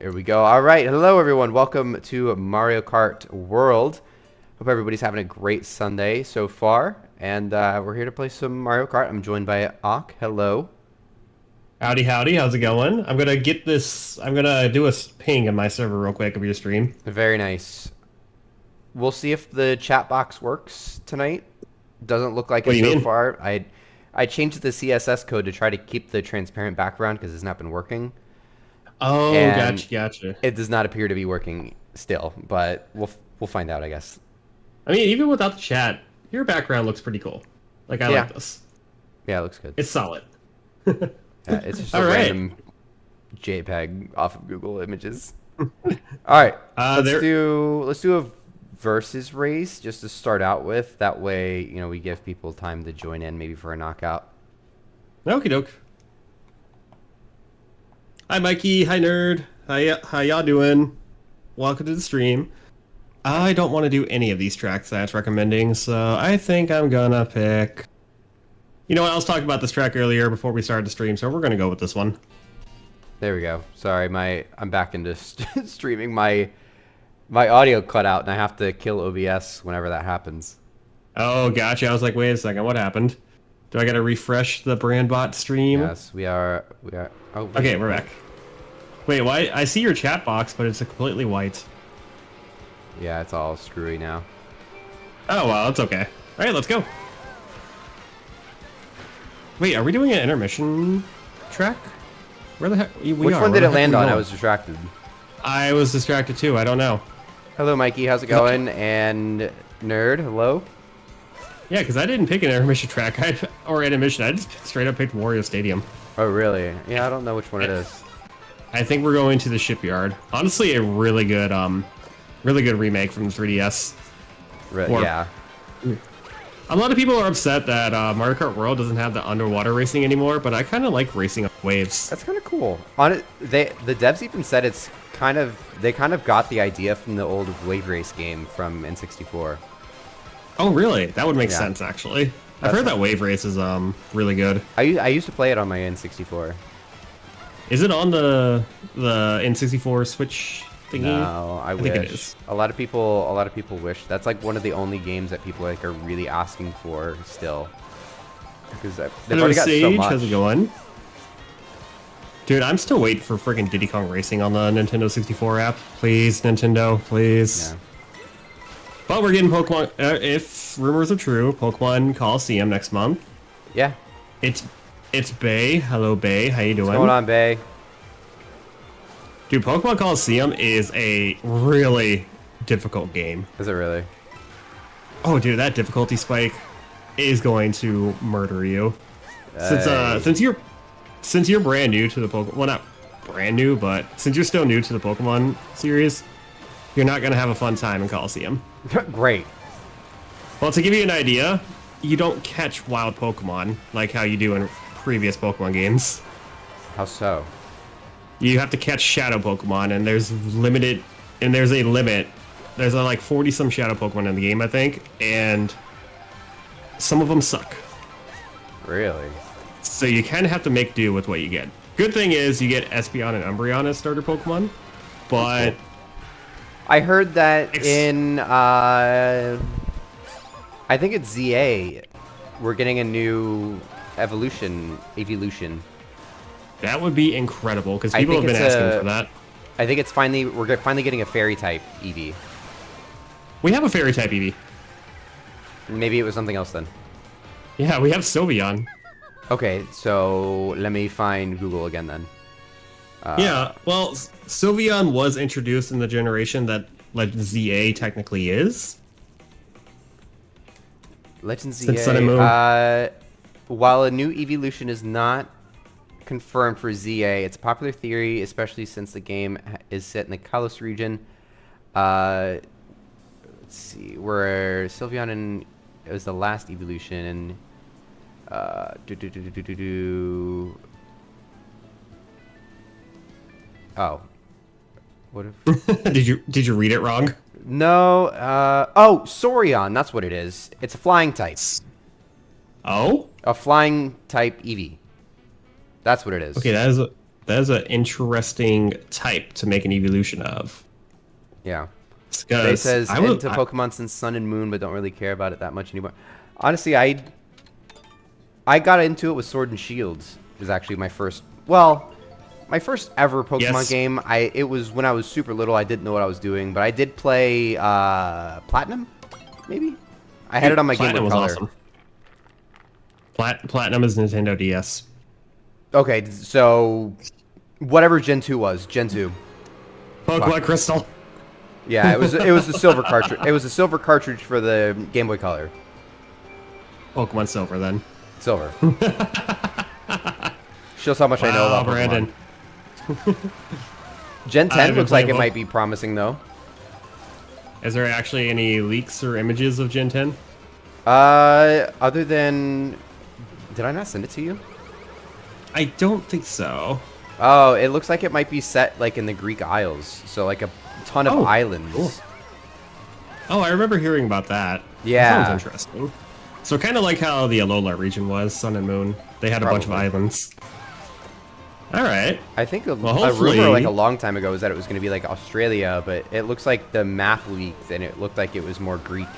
Here we go. All right. Hello, everyone. Welcome to Mario Kart World. Hope everybody's having a great Sunday so far. And we're here to play some Mario Kart. I'm joined by Ak. Hello. Howdy, howdy. How's it going? I'm gonna get this. I'm gonna do a ping in my server real quick of your stream. Very nice. We'll see if the chat box works tonight. Doesn't look like What it do you so mean? far. I changed the CSS code to try to keep the transparent background because it's not been working. Oh, And gotcha, gotcha. it does not appear to be working still, but we'll find out, I guess. I mean, even without the chat, your background looks pretty cool. Like, I Yeah. like this. Yeah, it looks good. It's solid. It's just All a right. random JPEG off of Google Images. All right, There. let's do a versus race just to start out with. That way, we give people time to join in, maybe for a knockout. Okie doke. Hi, Mikey. Hi, nerd. How y'all doing? Welcome to the stream. I don't want to do any of these tracks that it's recommending, so I think I'm gonna pick. You know what? I was talking about this track earlier before we started the stream, so we're gonna go with this one. There we go. Sorry, I'm back into streaming. My audio cut out, and I have to kill OBS whenever that happens. Oh, gotcha. I was like, wait a second, what happened? Do I gotta refresh the BrandBot stream? Yes, we are. Oh, wait. Okay, we're back. Wait, why? I see your chat box, but it's completely white. Yeah, it's all screwy now. Oh, well, it's okay. All right, let's go. Wait, are we doing an intermission track? Where the heck? We Which are. one Where did the it heck land are we on? I going? was distracted. I was distracted too. I don't know. Hello, Mikey. How's it going? And Nerd, hello. Yeah, because I didn't pick an intermission track or intermission. I just straight up picked Wario Stadium. Oh, really? Yeah, I don't know which one it is. I think we're going to the shipyard. Honestly, a really good remake from the 3DS. Or- Yeah. A lot of people are upset that Mario Kart World doesn't have the underwater racing anymore, but I kind of like racing on waves. That's kind of cool. On it, the devs even said they kind of got the idea from the old Wave Race game from N64. Oh, really? That would make Yeah. sense, actually. I've That's heard that Wave Race is really good. I used to play it on my N64. Is it on the N64 Switch thingy? No, I wish. think it is. A lot of people wish. That's like one of the only games that people like are really asking for still. Because they've Hello, already got Sage. so much. How's it going? Dude, I'm still waiting for freaking Diddy Kong Racing on the Nintendo 64 app. Please, Nintendo, please. Yeah. But we're getting Pokemon, if rumors are true, Pokemon Coliseum next month. Yeah. It's Bay. Hello, Bay. How you doing? What's going on, Bay? Dude, Pokemon Coliseum is a really difficult game. Is it really? Oh, dude, that difficulty spike is going to murder you. Since you're brand new to the Pokemon, well, not brand new, but since you're still new to the Pokemon series, you're not gonna have a fun time in Coliseum. Great. Well, to give you an idea, you don't catch wild Pokemon like how you do in previous Pokemon games. How so? You have to catch shadow Pokemon, and there's a limit. There's like 40 some shadow Pokemon in the game, I think, and some of them suck. Really? So you kind of have to make do with what you get. Good thing is you get Espeon and Umbreon as starter Pokemon, but I heard that I think it's ZA, we're getting a new evolution. that would be incredible because I people have think been it's asking a- for that. I think we're finally getting a fairy type Eevee. We have a fairy type Eevee. Maybe it was something else then. Yeah, we have Sylveon. Okay, so let me find Google again then. Yeah, well, Sylveon was introduced in the generation that Legend ZA technically is. Legends Since ZA. Sun and Moon. While a new evolution is not confirmed for ZA, it's a popular theory, especially since the game is set in the Kalos region. Let's see, where Sylveon it was the last evolution, and oh, what if? Did you read it wrong? No, oh, Sorion, that's what it is. It's a flying type. Oh, A flying type Eevee. That's what it is. okay, That is an interesting type to make an evolution of. Yeah. Faye Because says into Pokemon since Sun and Moon, but don't really care about it that much anymore. Honestly, I got into it with Sword and Shields. It was actually my first, well, my first ever Pokemon Yes. game. It was when I was super little. I didn't know what I was doing, but I did play Platinum, maybe. I had it on my Game Boy Platinum was Color. awesome. Platinum is Nintendo DS. Okay, so whatever Gen 2 was, Gen 2. Pokemon Crystal. Yeah, it was the silver cartridge. It was a silver cartridge for the Game Boy Color. Pokemon Silver, then. Silver. Shows how much I know about Pokemon. Brandon. Gen 10 been looks like playing it might be promising though. Is there actually any leaks or images of Gen 10? Other than, did I not send it to you? I don't think so. Oh, it looks like it might be set like in the Greek Isles, so like a ton of islands. Cool. Oh, I remember hearing about that. Yeah. That sounds interesting. So kind of like how the Alola region was, Sun and Moon. They had a bunch of Probably. islands. All right. I think a hopefully- rumor like a long time ago was that it was going to be like Australia, but it looks like the map leaked and it looked like it was more Greek.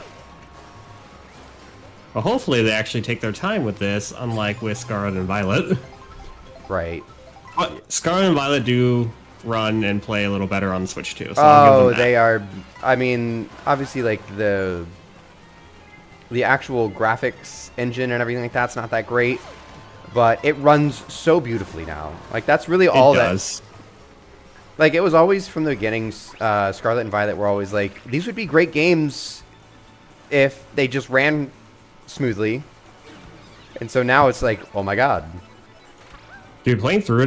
Well, hopefully they actually take their time with this, unlike with Scarlet and Violet. Right. But Scarlet and Violet do run and play a little better on the Switch too. So I'll give Oh, them that. they are. I mean, obviously, like the actual graphics engine and everything like that's not that great, but it runs so beautifully now. Like that's really all It that. does. Like it was always from the beginning. Scarlet and Violet were always like these would be great games if they just ran smoothly, and so now it's like, oh my god. Dude, playing through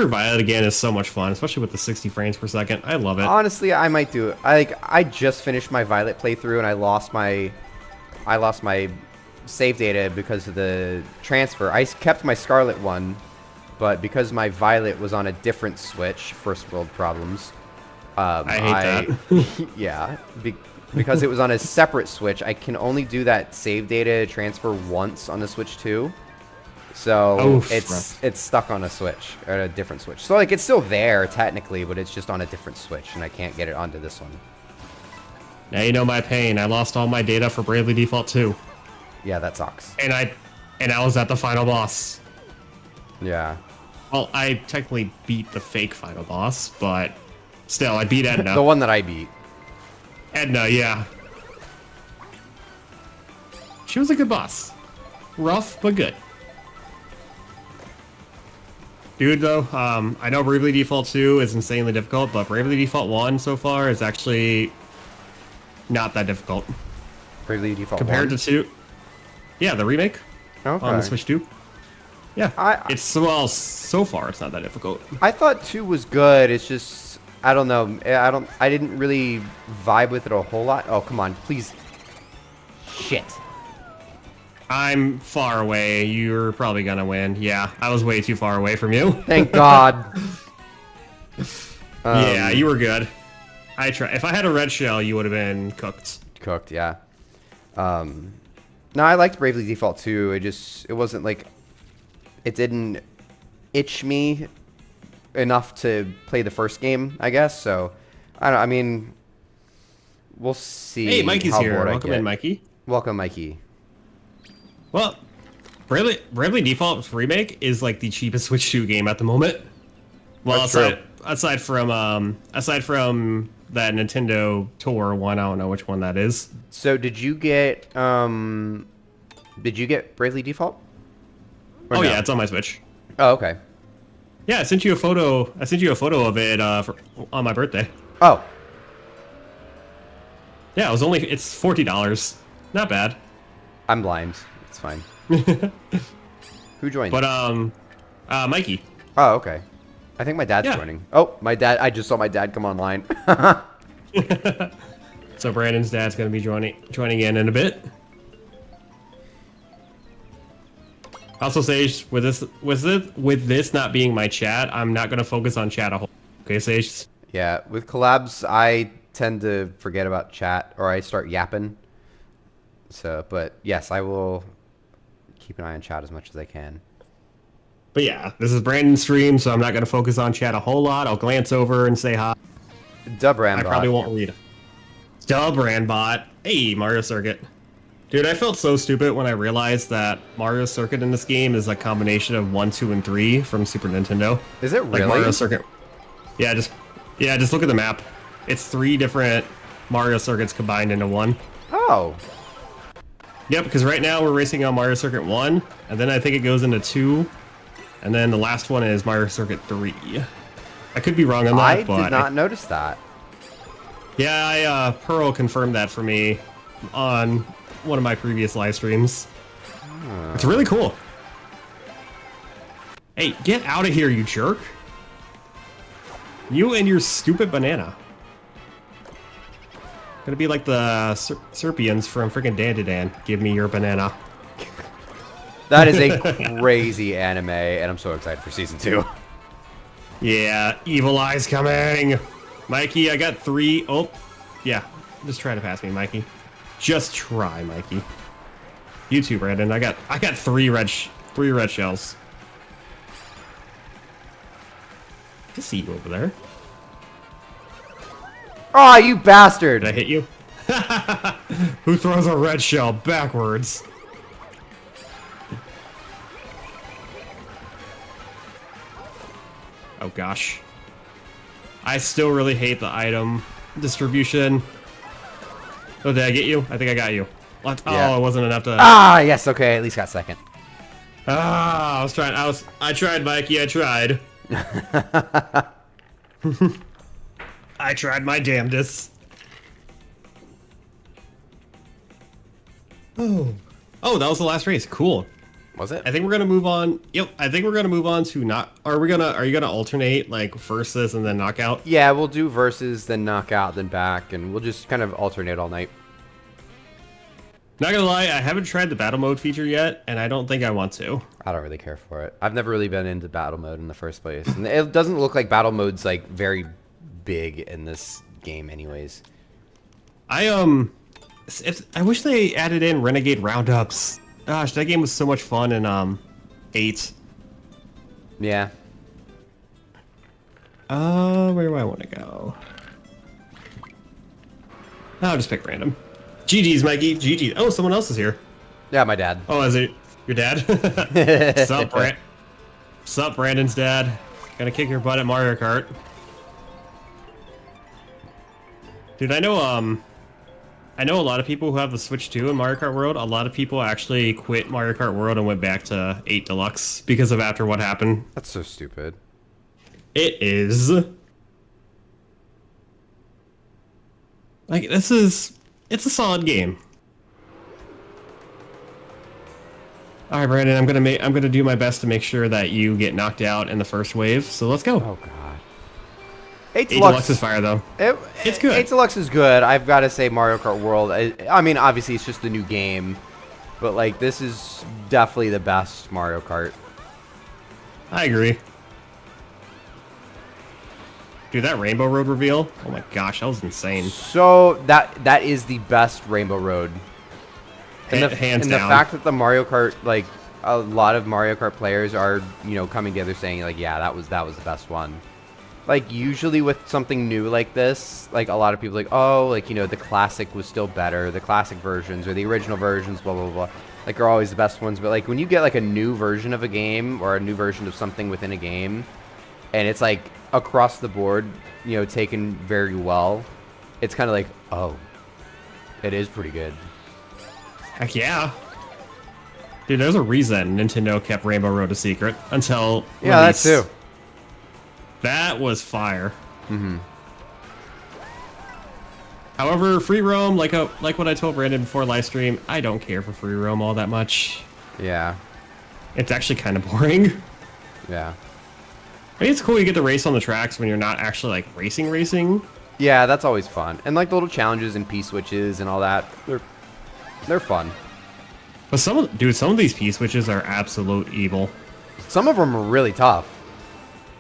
Violet again is so much fun, especially with the 60 frames per second. I love it. Honestly, I might do it. I just finished my Violet playthrough and I lost my save data because of the transfer. I kept my Scarlet one, but because my Violet was on a different Switch, first world problems. I hate that. Yeah, because it was on a separate Switch. I can only do that save data transfer once on the Switch 2. So it's stuck on a Switch, or a different Switch. So like it's still there technically, but it's just on a different Switch, and I can't get it onto this one. Now you know my pain. I lost all my data for Bravely Default 2. Yeah, that sucks. And I was at the final boss. Yeah. Well, I technically beat the fake final boss, but still, I beat Edna. The one that I beat. Edna, yeah. She was a good boss. Rough, but good. Dude, though, I know Bravely Default 2 is insanely difficult, but Bravely Default 1 so far is actually not that difficult. Bravely Default Compared 1? to 2. Yeah, the remake Okay. on the Switch 2. Yeah, it's, well, so far it's not that difficult. I thought 2 was good. It's just, I don't know. I didn't really vibe with it a whole lot. Oh, come on, please. Shit. I'm far away. You're probably gonna win. Yeah, I was way too far away from you. Thank God. Yeah, you were good. I try. If I had a red shell, you would have been cooked. Cooked, yeah. No, I liked Bravely Default 2. It wasn't like, it didn't itch me enough to play the first game, I guess. So, I mean, we'll see. Hey, Mikey's how here. bored I Welcome get. in, Mikey. Welcome, Mikey. Well, Bravely Default Remake is like the cheapest Switch 2 game at the moment. Well, That's aside from that Nintendo Tour one, I don't know which one that is. So, did you get Bravely Default? Or Oh no? yeah, it's on my Switch. Oh, okay. Yeah, I sent you a photo. I sent you a photo of it on my birthday. Oh, Yeah, it's $40. Not bad. I'm blind. It's fine. Who joined? But Mikey. Oh, okay. I think my dad's Yeah. joining. Oh, my dad. I just saw my dad come online. So Brandon's dad's gonna be joining in a bit. Also, Sage, with this not being my chat, I'm not gonna focus on chat a whole. Okay, Sage. Yeah, with collabs, I tend to forget about chat, or I start yapping. So, but yes, I will keep an eye on chat as much as I can. But yeah, this is Brandon's stream, so I'm not going to focus on chat a whole lot. I'll glance over and say hi. Dub I probably Rambot. won't read it. Dub Rambot. Hey, Mario Circuit. Dude, I felt so stupid when I realized that Mario Circuit in this game is a combination of 1, 2, and 3 from Super Nintendo. Is it Like really? Mario Circuit. Yeah, just look at the map. It's 3 different Mario Circuits combined into one. Oh. Yep, because right now we're racing on Mario Circuit 1, and then I think it goes into 2, and then the last one is Mario Circuit 3. I could be wrong on that, I but did not notice that. yeah, Pearl confirmed that for me on one of my previous live streams. It's really cool. Hey, get out of here, you jerk. You and your stupid banana. Gonna be like the Serpians from freaking Dan. Give me your banana. That is a crazy anime, and I'm so excited for season 2. Yeah, Evil Eye's coming. Mikey, I got 3. Oh, yeah. Just try to pass me, Mikey. Just try, Mikey. You too, Brandon. I got 3 red shells. I see you over there. Oh, you bastard! Did I hit you? Who throws a red shell backwards? Oh gosh. I still really hate the item distribution. Oh, did I get you? I think I got you. What? Yeah. Oh, it wasn't enough to... Ah, yes, okay, at least got second. I tried, Mikey, I tried. I tried my damnedest. Oh, that was the last race. Cool. Was it? I think we're gonna move on. Yep, I think we're gonna move on to not. Are you gonna alternate like versus and then knockout? Yeah, we'll do versus, then knockout, then back, and we'll just kind of alternate all night. Not gonna lie, I haven't tried the battle mode feature yet, and I don't think I want to. I don't really care for it. I've never really been into battle mode in the first place. And it doesn't look like battle mode's like very big in this game anyways. I wish they added in Renegade Roundups. Gosh, that game was so much fun in 8. Yeah. Where do I want to go? I'll just pick random. GG's, Mikey. GG's. Oh, someone else is here. Yeah, my dad. Oh, is it your dad? Sup, Brandon's dad. Gonna kick your butt at Mario Kart. Dude, I know a lot of people who have the Switch 2 in Mario Kart World. A lot of people actually quit Mario Kart World and went back to 8 Deluxe because of after what happened. That's so stupid. It is. Like, it's a solid game. All right, Brandon, I'm gonna do my best to make sure that you get knocked out in the first wave. So let's go. Oh god. 8 Deluxe is fire though. It's good. 8 Deluxe is good. I've got to say Mario Kart World. I mean, obviously it's just the new game, but like this is definitely the best Mario Kart. I agree. Dude, that Rainbow Road reveal. Oh my gosh, that was insane. So that is the best Rainbow Road. Hands down. The fact that the Mario Kart, like a lot of Mario Kart players are, coming together saying like, yeah, that was the best one. Like usually with something new like this, like a lot of people like, oh, like the classic was still better, the classic versions or the original versions, blah blah blah, like are always the best ones. But like when you get like a new version of a game or a new version of something within a game, and it's like across the board, taken very well, it's kind of like, oh, it is pretty good. Heck yeah. Dude, there's a reason Nintendo kept Rainbow Road a secret until release. That too. That was fire. Mm-hmm. However, free roam, like what I told Brandon before live stream, I don't care for free roam all that much. Yeah. It's actually kind of boring. Yeah. I mean, it's cool you get to race on the tracks when you're not actually like racing. Yeah, that's always fun. And like the little challenges and P-switches and all that, they're fun. But some of these P-switches are absolute evil. Some of them are really tough.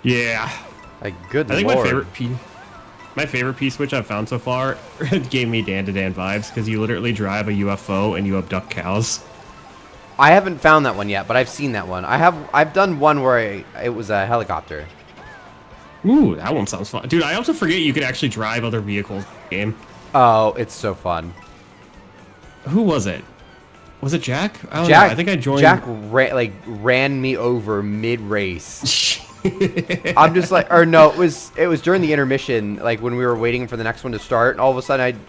Yeah. Like, good I think lord. my favorite P-switch I've found so far gave me Dan vibes because you literally drive a UFO and you abduct cows. I haven't found that one yet, but I've seen that one. I've done one where it was a helicopter. Ooh, that one sounds fun. Dude, I also forget you could actually drive other vehicles in the game. Oh, it's so fun. Who was it? Was it Jack? I don't Jack, know. I think I joined. Jack ran me over mid-race. I'm just like, or no, it was during the intermission, like when we were waiting for the next one to start, and all of a sudden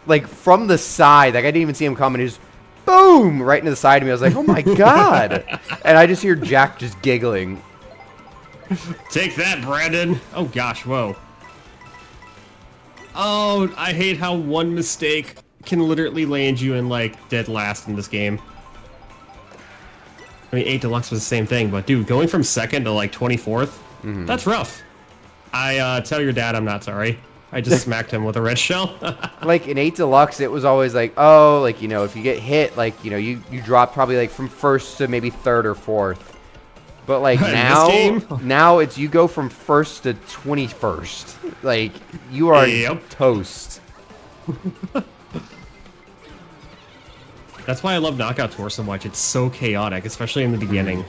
like from the side, like I didn't even see him coming, he just boom right into the side of me. I was like, oh my god, and I just hear Jack just giggling. Take that, Brandon. Oh gosh, whoa. Oh, I hate how one mistake can literally land you in like dead last in this game. I mean, 8 Deluxe was the same thing, but dude, going from second to like 24th, that's rough. I tell your dad I'm not sorry. I just smacked him with a red shell. Like in 8 Deluxe, it was always like, oh, like, you know, if you get hit, like, you know, you drop probably like from first to maybe third or fourth. But like now it's you go from first to 21st. Like you are toast. That's why I love Knockout Tour so much. It's so chaotic, especially in the beginning.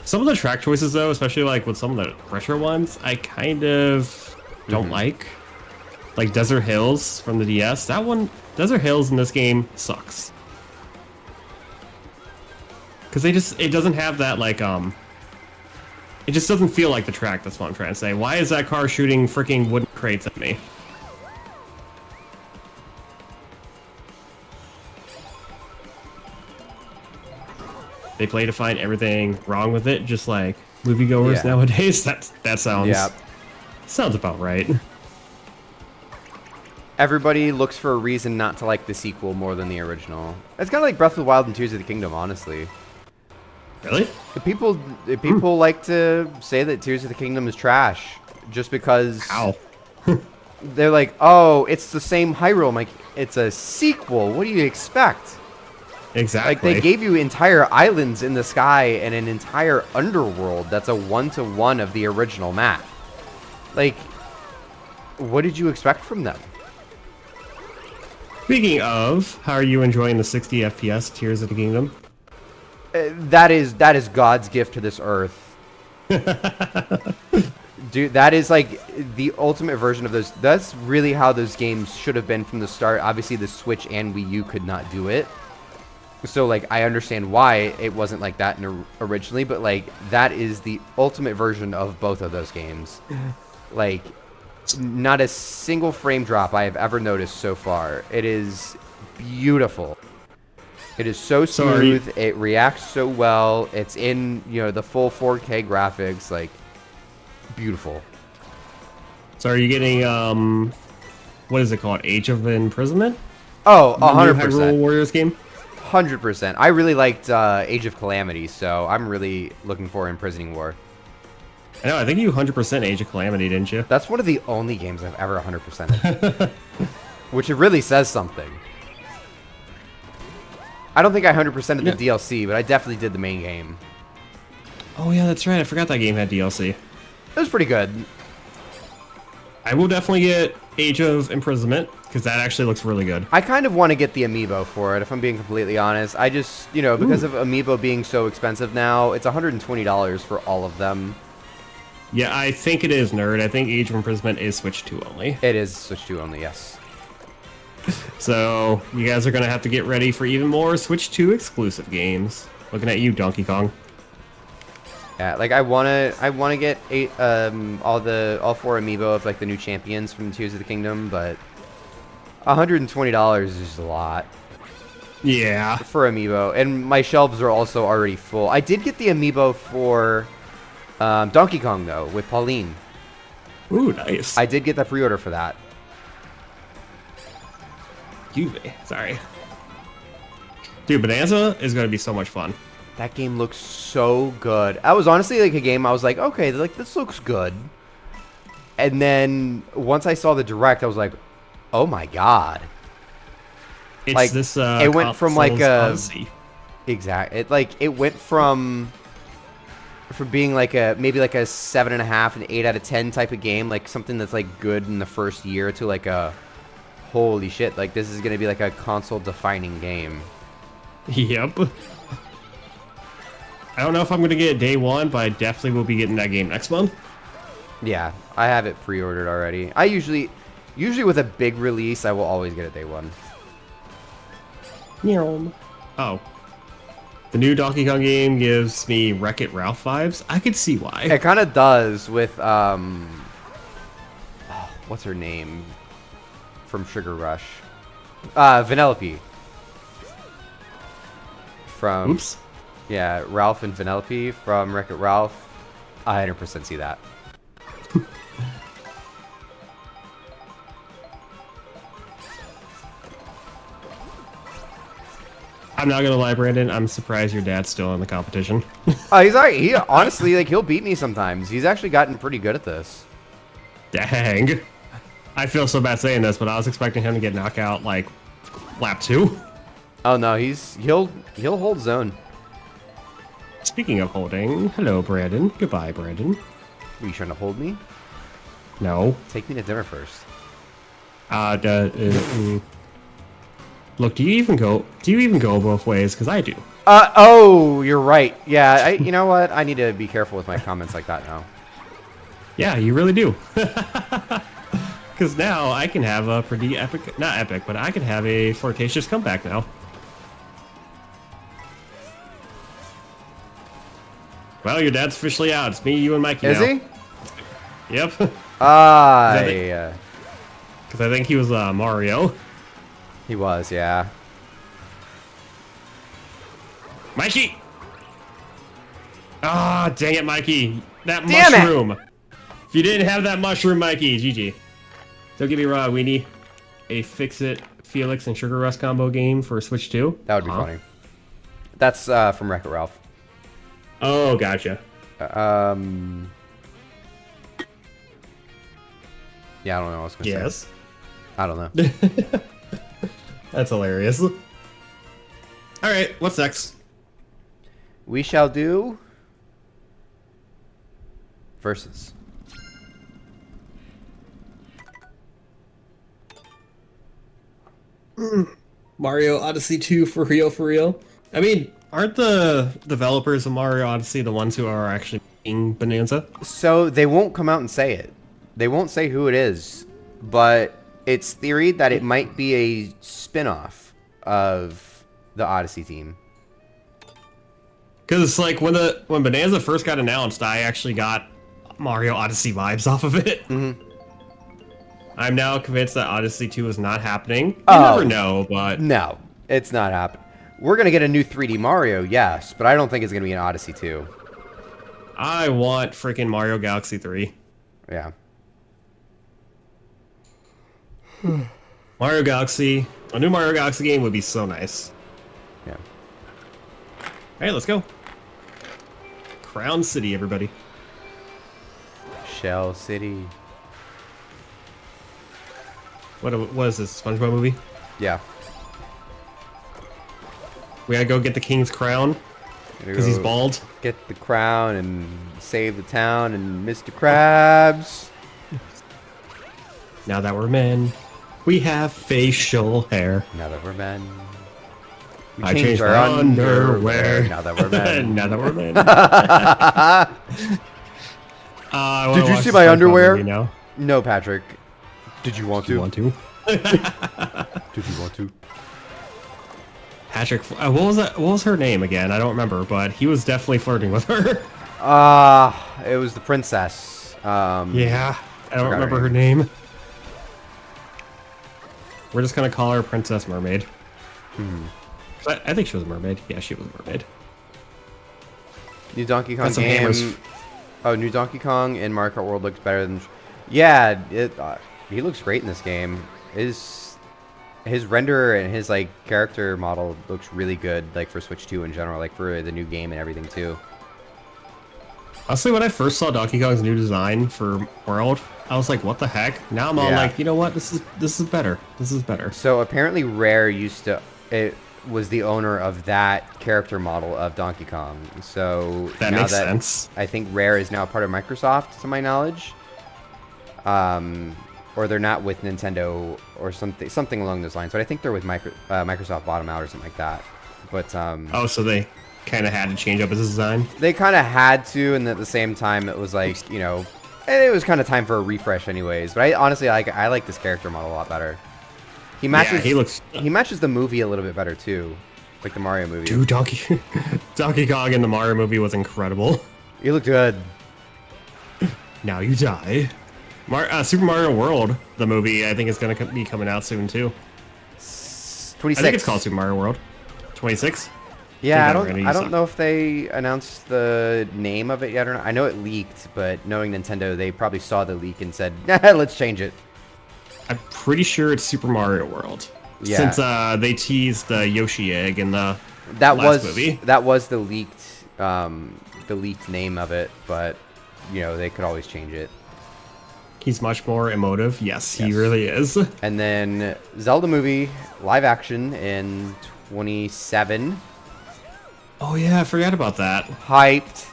Some of the track choices, though, especially like with some of the pressure ones, I kind of don't like. Like Desert Hills from the DS. That one, Desert Hills in this game sucks. Because it doesn't have that like, it just doesn't feel like the track. That's what I'm trying to say. Why is that car shooting freaking wooden crates at me? They play to find everything wrong with it, just like moviegoers nowadays. That sounds about right. Everybody looks for a reason not to like the sequel more than the original. It's kind of like Breath of the Wild and Tears of the Kingdom, honestly. Really? The people like to say that Tears of the Kingdom is trash just because they're like, oh, it's the same Hyrule. I'm like, it's a sequel. What do you expect? Exactly. Like, they gave you entire islands in the sky and an entire underworld that's a one-to-one of the original map. Like, what did you expect from them? Speaking of, how are you enjoying the 60 FPS Tears of the Kingdom? That is God's gift to this earth. Dude, that is like the ultimate version of those. That's really how those games should have been from the start. Obviously, the Switch and Wii U could not do it. So, like, I understand why it wasn't like that originally, but, like, that is the ultimate version of both of those games. Like, not a single frame drop I have ever noticed so far. It is beautiful. It is so smooth. It reacts so well. It's in, you know, the full 4K graphics. Like, beautiful. So are you getting, what is it called? Age of Imprisonment? Oh, 100%. Hyrule Warriors game? 100%. I really liked Age of Calamity, so I'm really looking for Imprisoning War. I know, I think you 100% Age of Calamity, didn't you? That's one of the only games I've ever 100%ed. Which it really says something. I don't think I 100%ed the DLC, but I definitely did the main game. Oh yeah, that's right. I forgot that game had DLC. It was pretty good. I will definitely get Age of Imprisonment, because that actually looks really good. I kind of want to get the amiibo for it, if I'm being completely honest. I just, you know, because of amiibo being so expensive now, it's $120 for all of them. Yeah, I think it is, nerd. I think Age of Imprisonment is Switch 2 only. It is Switch 2 only, yes. So, you guys are going to have to get ready for even more Switch 2 exclusive games. Looking at you, Donkey Kong. Yeah, like I wanna get all 4 amiibo of like the new champions from Tears of the Kingdom, but $120 is just a lot. Yeah. For amiibo, and my shelves are also already full. I did get the amiibo for Donkey Kong though, with Pauline. Ooh, nice. I did get the pre-order for that. Sorry. Dude, Bonanza is going to be so much fun. That game looks so good. I was honestly like a game I was like, okay, like this looks good. And then once I saw the direct, I was like, oh my god. It's like, this it went from like a Odyssey. It went from being like maybe like a 7.5 and 8 out of 10 type of game, like something that's like good in the first year, to like a Holy shit! Like this is gonna be like a console-defining game. Yep. I don't know if I'm gonna get it day one, but I definitely will be getting that game next month. Yeah, I have it pre-ordered already. I usually with a big release, I will always get it day one. Oh. The new Donkey Kong game gives me Wreck-It Ralph vibes. I could see why. It kind of does with what's her name from Sugar Rush? Vanellope. From Oops. Yeah, Ralph and Vanellope from Wreck-It Ralph. I 100% see that. I'm not gonna lie, Brandon. I'm surprised your dad's still in the competition. He's alright. He honestly, like, he'll beat me sometimes. He's actually gotten pretty good at this. Dang. I feel so bad saying this, but I was expecting him to get knocked out like lap 2. Oh no, he'll hold zone. Speaking of holding, hello, Brandon. Goodbye, Brandon. Are you trying to hold me? No. Take me to dinner first. Look, do you even go both ways? Because I do. Oh, you're right. Yeah, you know what? I need to be careful with my comments like that now. Yeah, you really do. Because now I can have a pretty epic, not epic, but I can have a flirtatious comeback now. Well, your dad's officially out. It's me, you, and Mikey Is now. he? Yep. Because Because I think he was Mario. he was, yeah. Mikey! Ah, dang it, Mikey. That Damn it! mushroom. If you didn't have that mushroom, Mikey, GG. Don't get me wrong, we need a Fix-It, Felix, and Sugar Rush combo game for Switch 2. That would be funny. That's from Wreck-It Ralph. Oh, gotcha. Yeah, I don't know what I was going to say. Yes. I don't know. That's hilarious. All right, what's next? We shall do versus. Mario Odyssey 2 for real, for real? I mean, aren't the developers of Mario Odyssey the ones who are actually making Bonanza? So they won't come out and say it. They won't say who it is, but it's theoried that it might be a spin-off of the Odyssey team. Because like when Bonanza first got announced, I actually got Mario Odyssey vibes off of it. Mm-hmm. I'm now convinced that Odyssey 2 is not happening. You Oh. never know, but No, it's not happening. We're gonna get a new 3D Mario, yes, but I don't think it's gonna be an Odyssey 2. I want freaking Mario Galaxy 3. Yeah. Mario Galaxy, a new Mario Galaxy game would be so nice. Yeah. Hey, let's go. Crown City, everybody. Shell City. What is this, SpongeBob movie? Yeah. We gotta go get the king's crown because he's bald. Get the crown and save the town and Mr. Krabs. Now that we're men, we have facial hair. Now that we're men. We I changed changed our my underwear. Now that we're men. Now that we're men. Did you see my underwear? No, Patrick. Did you want to? Do you want to? Did you want to? Patrick, what was that? What was her name again? I don't remember, but he was definitely flirting with her. It was the princess. Yeah, I don't remember her name. We're just gonna call her Princess Mermaid. I think she was a mermaid. Yeah, she was a mermaid. New Donkey Kong Got some game. hammers. Oh, new Donkey Kong in Mario Kart World looks better than. Yeah, he looks great in this game. His render and his like character model looks really good, like for Switch 2 in general, like for the new game and everything too. Honestly, when I first saw Donkey Kong's new design for World, I was like, "What the heck?" Now I'm all Yeah. like, "You know what? This is better. This is better." So apparently, Rare it was the owner of that character model of Donkey Kong. So That now makes sense. I think Rare is now part of Microsoft, to my knowledge. or they're not with Nintendo or something along those lines. But I think they're with Microsoft bought them out or something like that. But Oh, so they kind of had to change up his design. they kind of had to, and at the same time, it was like, you know, it was kind of time for a refresh, anyways. But I like this character model a lot better. He matches. Yeah, he matches the movie a little bit better too, like the Mario movie. Dude, Donkey Kong in the Mario movie was incredible. You look good. Now you die. Super Mario World, the movie, I think is going to be coming out soon too. 26. I think it's called Super Mario World. 26? Yeah, I don't know if they announced the name of it yet or not. I know it leaked, but knowing Nintendo, they probably saw the leak and said, nah, let's change it. I'm pretty sure it's Super Mario World. Yeah. Since they teased the Yoshi egg in the last movie. That was the leaked name of it, but you know, they could always change it. He's much more emotive. Yes, he really is. And then Zelda movie live action in 27. Oh yeah, I forgot about that. Hyped.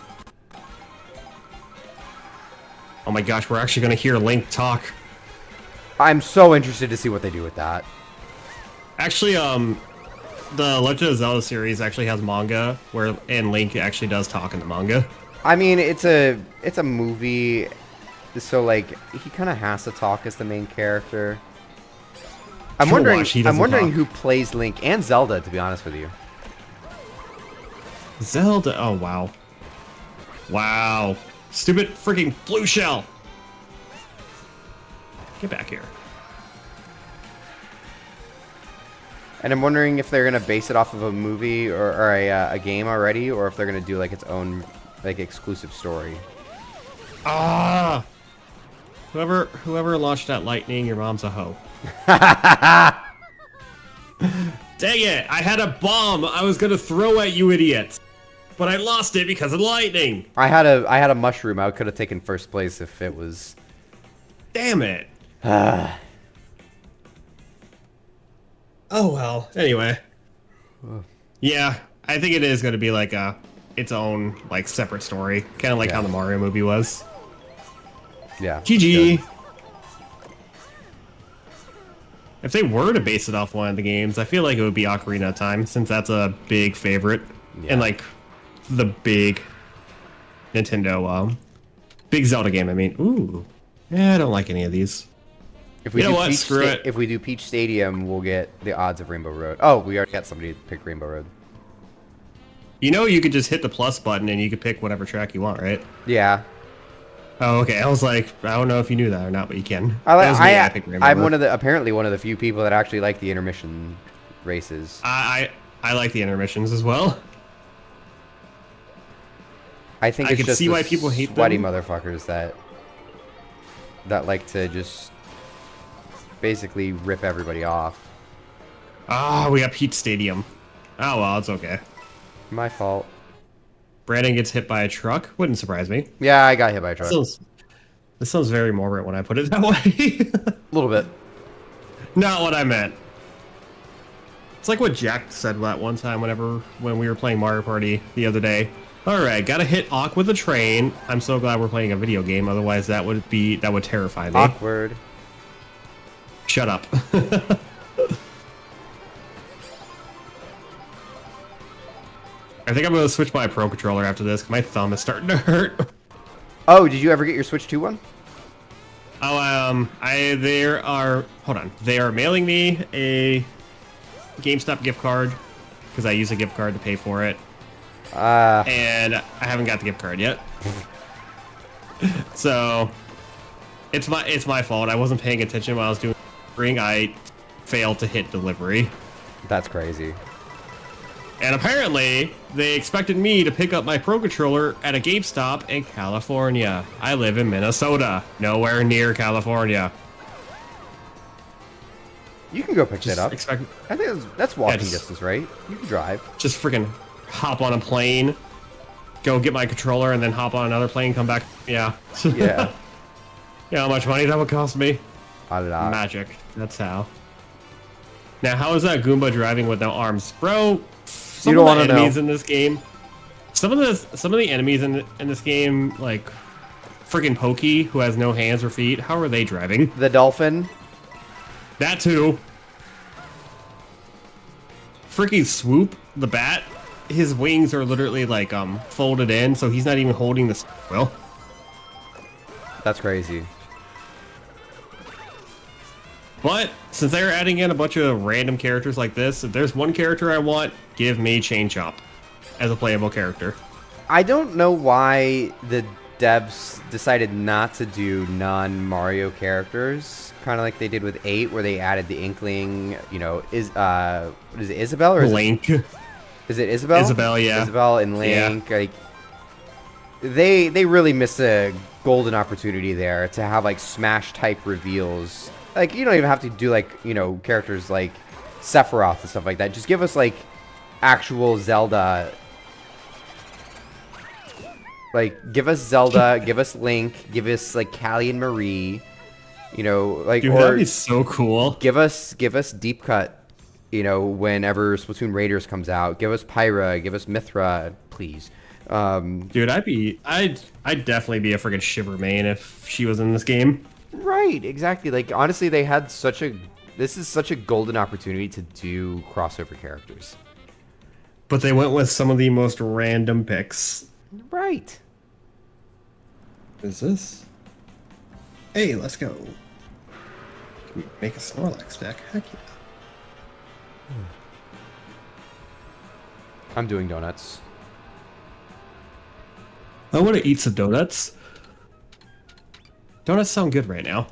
Oh my gosh, we're actually going to hear Link talk. I'm so interested to see what they do with that. Actually, the Legend of Zelda series actually has manga and Link actually does talk in the manga. I mean, it's a movie, so like he kind of has to talk as the main character. I'm wondering who plays Link and Zelda, to be honest with you. Zelda. Oh wow. Wow. Stupid freaking blue shell. Get back here. And I'm wondering if they're gonna base it off of a movie or a game already, or if they're gonna do like its own like exclusive story. Ah! Whoever launched that lightning, your mom's a hoe. Dang it! I had a bomb I was gonna throw at you idiots, but I lost it because of lightning. I had a mushroom. I could have taken first place if it was. Damn it! Oh well. Anyway. Yeah, I think it is going to be like its own like separate story, kind of like how the Mario movie was. Yeah. GG. If they were to base it off one of the games, I feel like it would be Ocarina of Time, since that's a big favorite and like the big Nintendo big Zelda game. I mean, ooh, yeah, I don't like any of these. If we If we do Peach Stadium, we'll get the odds of Rainbow Road. Oh, we already got somebody to pick Rainbow Road. You know, you could just hit the plus button and you could pick whatever track you want, right? Yeah. Oh, okay. I was like, I don't know if you knew that or not, but you can. I'm apparently one of the few people that actually like the intermission races. I like the intermissions as well. I think I it's can just see why people hate sweaty them. motherfuckers that like to just basically rip everybody off. Ah, we got Peach Stadium. Oh well, it's okay. My fault. Brandon gets hit by a truck. Wouldn't surprise me. Yeah, I got hit by a truck. This sounds very morbid when I put it that way. A little bit. Not what I meant. It's like what Jack said that one time when we were playing Mario Party the other day. Alright, gotta hit Awk with a train. I'm so glad we're playing a video game, otherwise that would terrify me. Awkward. Shut up. I think I'm gonna switch my Pro Controller after this, 'cause my thumb is starting to hurt. Oh, did you ever get your Switch 2 one? Oh, hold on. They are mailing me a GameStop gift card, because I use a gift card to pay for it. And I haven't got the gift card yet. So, it's my fault. I wasn't paying attention while I was doing ring. I failed to hit delivery. That's crazy. And apparently, they expected me to pick up my Pro Controller at a GameStop in California. I live in Minnesota, nowhere near California. You can go pick that up. I think that's walking just, distance, right? You can drive. Just freaking hop on a plane, go get my controller, and then hop on another plane, come back. Yeah. Yeah. You know how much money that would cost me? A lot. Magic. That's how. Now, how is that Goomba driving with no arms? Bro, some of the enemies in this game, some of the enemies in this game, like, Friggin' Pokey, who has no hands or feet. How are they driving? The dolphin. That too. Freaking Swoop, the bat. His wings are literally like folded in, so he's not even holding the well. That's crazy. But since they're adding in a bunch of random characters like this, if there's one character I want, give me Chain Chomp as a playable character. I don't know why the devs decided not to do non-Mario characters, kind of like they did with 8, where they added the Inkling. You know, what is it, Isabelle or Link? Is it Isabelle? Isabelle, yeah. Isabelle and Link. Yeah. Like, they really missed a golden opportunity there to have like Smash type reveals. Like, you don't even have to do like, you know, characters like Sephiroth and stuff like that. Just give us like actual Zelda. Like, give us Zelda, give us Link, give us like Callie and Marie. You know, like, dude, that'd be so cool. Give us Deep Cut. You know, whenever Splatoon Raiders comes out, give us Pyra, give us Mithra, please. Dude, I'd definitely be a freaking Shiver main if she was in this game. Right, exactly. Like, honestly, they had this is such a golden opportunity to do crossover characters. But they went with some of the most random picks. Right. Is this? Hey, let's go. Can we make a Snorlax deck? Heck yeah. I'm doing donuts. I want to eat some donuts. Donuts sound good right now.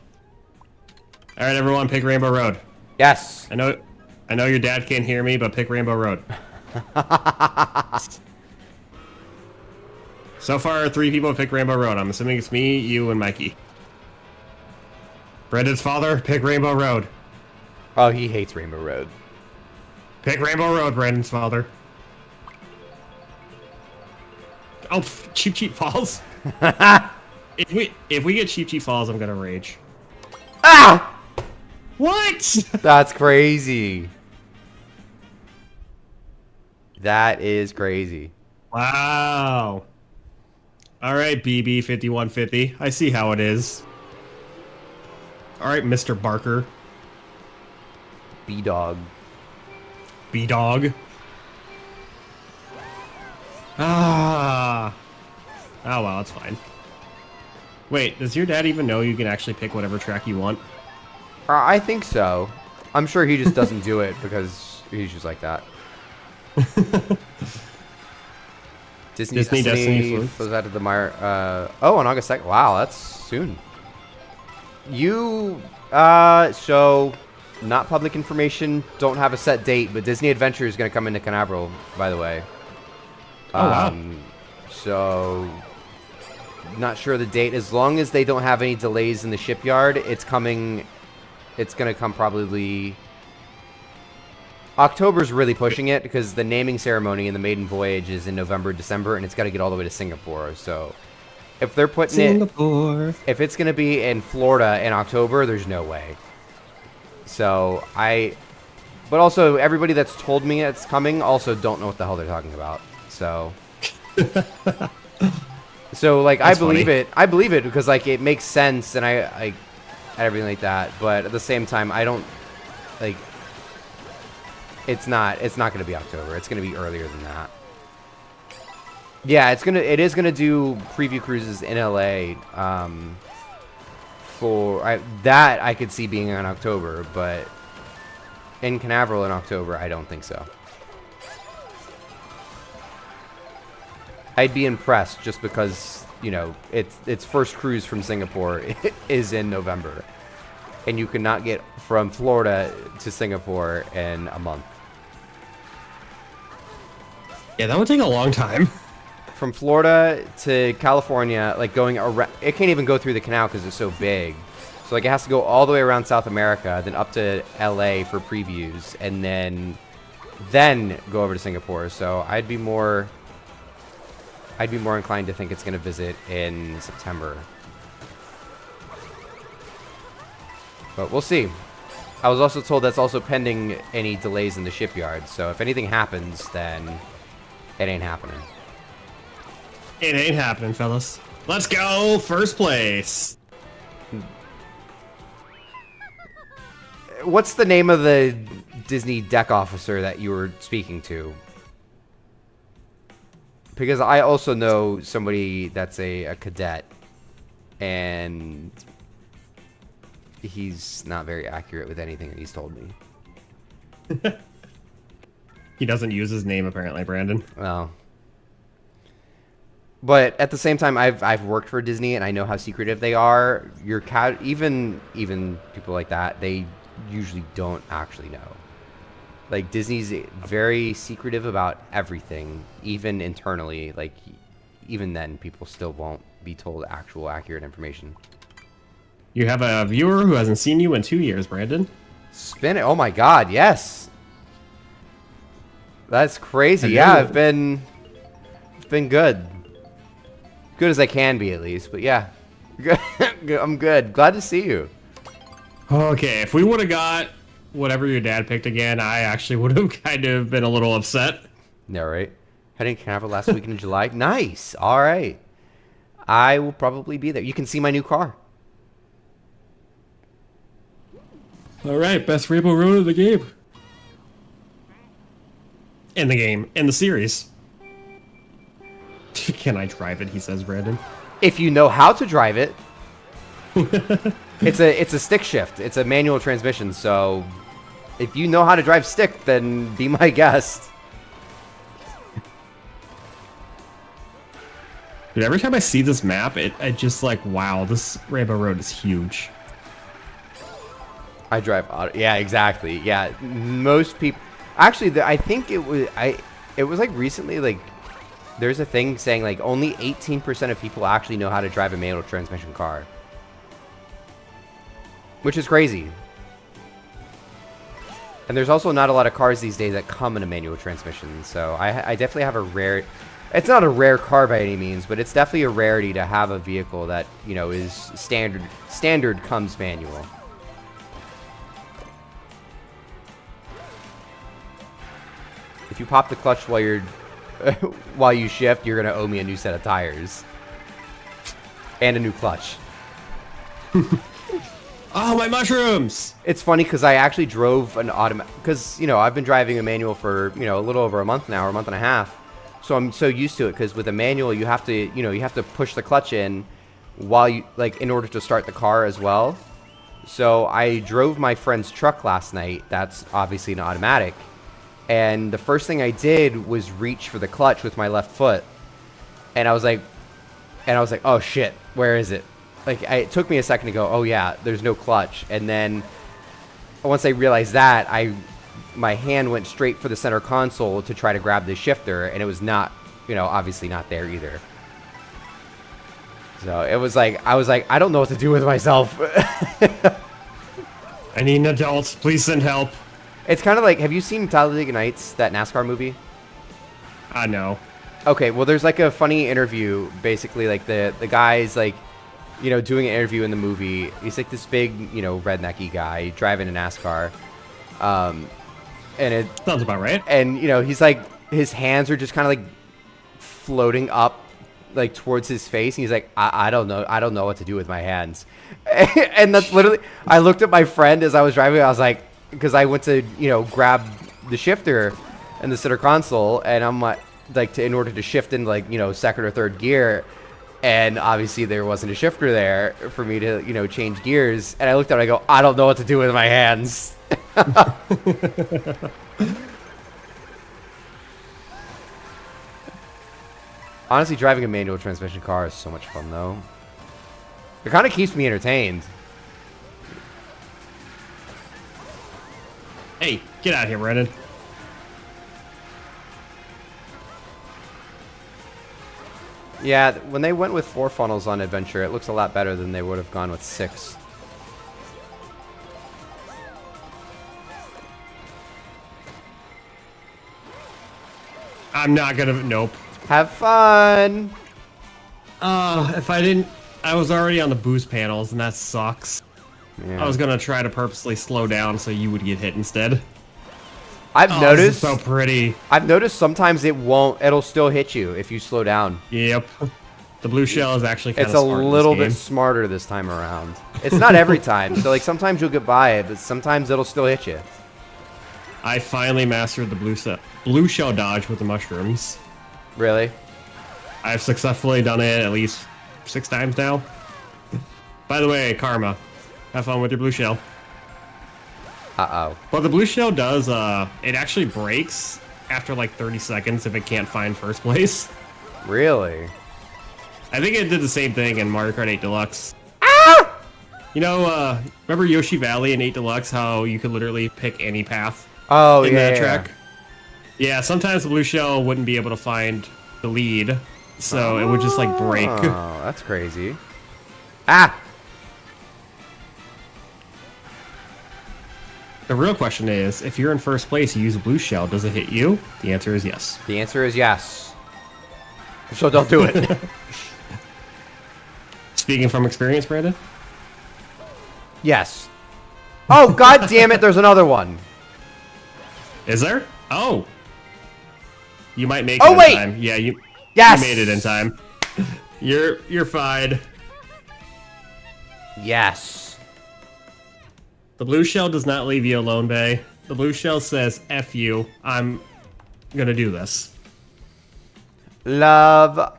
All right, everyone, pick Rainbow Road. Yes. I know your dad can't hear me, but pick Rainbow Road. So far, 3 people pick Rainbow Road. I'm assuming it's me, you, and Mikey. Brendan's father, pick Rainbow Road. Oh, he hates Rainbow Road. Pick Rainbow Road, Brendan's father. Oh, Cheap Cheap Falls. If we get Cheap Cheap Falls, I'm gonna rage. Ah! What? That's crazy. That is crazy. Wow. All right, BB 5150. I see how it is. All right, Mr. Barker. B-Dog. B-Dog. Ah. Oh, well, that's fine. Wait, does your dad even know you can actually pick whatever track you want? I think so. I'm sure he just doesn't do it because he's just like that. Disney Destiny flows out of the Mire. Oh, on August 2nd. Wow, that's soon. So, not public information, don't have a set date, but Disney Adventure is going to come into Canaveral, by the way. Oh, wow. So, not sure the date. As long as they don't have any delays in the shipyard, it's coming. It's going to come probably. October's really pushing it because the naming ceremony and the maiden voyage is in November, December, and it's got to get all the way to Singapore. So, if they're putting if it's going to be in Florida in October, there's no way. So, but also everybody that's told me it's coming also don't know what the hell they're talking about. So, like, That's I believe funny. it. I believe it because like it makes sense and I everything like that. But at the same time, I don't like. It's not going to be October. It's going to be earlier than that. Yeah, it is gonna do preview cruises in LA. That I could see being in October, but in Canaveral in October, I don't think so. I'd be impressed just because, you know, its first cruise from Singapore is in November. And you cannot get from Florida to Singapore in a month. Yeah, that would take a long time. From Florida to California, like going around, it can't even go through the canal because it's so big. So like it has to go all the way around South America, then up to LA for previews, and then go over to Singapore. So I'd be more inclined to think it's going to visit in September. But we'll see. I was also told that's also pending any delays in the shipyard. So if anything happens, then it ain't happening. It ain't happening, fellas. Let's go! First place! What's the name of the Disney deck officer that you were speaking to? Because I also know somebody that's a cadet, and he's not very accurate with anything that he's told me. He doesn't use his name, apparently, Brandon. Well, but at the same time, I've worked for Disney, and I know how secretive they are. Even people like that, they usually don't actually know. Like, Disney's very secretive about everything, even internally. Like, even then, people still won't be told actual accurate information. You have a viewer who hasn't seen you in 2 years, Brandon. Spin it! Oh my God! Yes, that's crazy. Yeah, I've been good as I can be, at least. But yeah, I'm good. Glad to see you. Okay, if we would have got whatever your dad picked again, I actually would have kind of been a little upset. No, right? Heading to Canada last week in July. Nice. All right. I will probably be there. You can see my new car. All right, best Rainbow Road of the game. In the game, in the series. Can I drive it? He says, Brandon. If you know how to drive it. It's a stick shift. It's a manual transmission, so if you know how to drive stick, then be my guest. Dude, every time I see this map, I just like, wow, this Rainbow Road is huge. I drive auto. Yeah, exactly. Yeah, most people. Actually, I think it was like recently, like there's a thing saying like only 18% of people actually know how to drive a manual transmission car, which is crazy. And there's also not a lot of cars these days that come in a manual transmission. So I definitely have a rare. It's not a rare car by any means, but it's definitely a rarity to have a vehicle that, you know, is standard comes manual. If you pop the clutch while you're while you shift, you're gonna owe me a new set of tires and a new clutch. Oh, my mushrooms! It's funny because I actually drove an automatic, because, you know, I've been driving a manual for, you know, a little over a month now, or a month and a half. So I'm so used to it, because with a manual, you have to, you know, you have to push the clutch in while you, like, in order to start the car as well. So I drove my friend's truck last night. That's obviously an automatic. And the first thing I did was reach for the clutch with my left foot. And I was like, oh shit, where is it? Like, it took me a second to go, oh yeah, there's no clutch. And then once I realized that, my hand went straight for the center console to try to grab the shifter, and it was not, you know, obviously not there either. So it was like, I was like, I don't know what to do with myself. I need an adult. Please send help. It's kind of like, have you seen Talladega Nights, that NASCAR movie? I know. Okay, well, there's like a funny interview, basically, like the guy's like, you know, doing an interview in the movie. He's like this big, you know, rednecky guy driving a NASCAR. And it Sounds about right. And, you know, he's like, his hands are just kind of like floating up, like towards his face. And he's like, I don't know what to do with my hands. And that's literally, I looked at my friend as I was driving. I was like, because I went to, you know, grab the shifter and the center console, and I'm like in order to shift in, like, you know, second or third gear. And obviously there wasn't a shifter there for me to, you know, change gears. And I looked at it, I go, I don't know what to do with my hands. Honestly, driving a manual transmission car is so much fun, though. It kind of keeps me entertained. Hey, get out of here, Brandon. Yeah, when they went with 4 funnels on Adventure, it looks a lot better than they would have gone with 6. I'm not gonna. Nope. Have fun! If I didn't, I was already on the boost panels, and that sucks. Yeah. I was gonna try to purposely slow down so you would get hit instead. I've noticed. This is so pretty. I've noticed sometimes it won't. It'll still hit you if you slow down. Yep. The blue shell is actually kind It's of a smart in little this bit game. smarter this time around. It's not every time. So like sometimes you'll get by it, but sometimes it'll still hit you. I finally mastered the blue shell dodge with the mushrooms. Really? I've successfully done it at least 6 times now. By the way, Karma, have fun with your blue shell. Uh-oh. What the blue shell does, it actually breaks after like 30 seconds if it can't find first place. Really? I think it did the same thing in Mario Kart 8 Deluxe. Ah! You know, remember Yoshi Valley in 8 Deluxe, how you could literally pick any path Oh, in yeah, that yeah. track? Yeah, sometimes the blue shell wouldn't be able to find the lead, so it would just like break. Oh, that's crazy. Ah! The real question is, if you're in first place, you use a blue shell, does it hit you? The answer is yes. The answer is yes. So don't do it. Speaking from experience, Brandon? Yes. Oh, god damn it, there's another one. Is there? Oh. You might make Oh, it wait! in time. Yeah, you Yes! made it in time. You're fine. Yes. The blue shell does not leave you alone, Bay. The blue shell says, F you, I'm gonna do this. Love.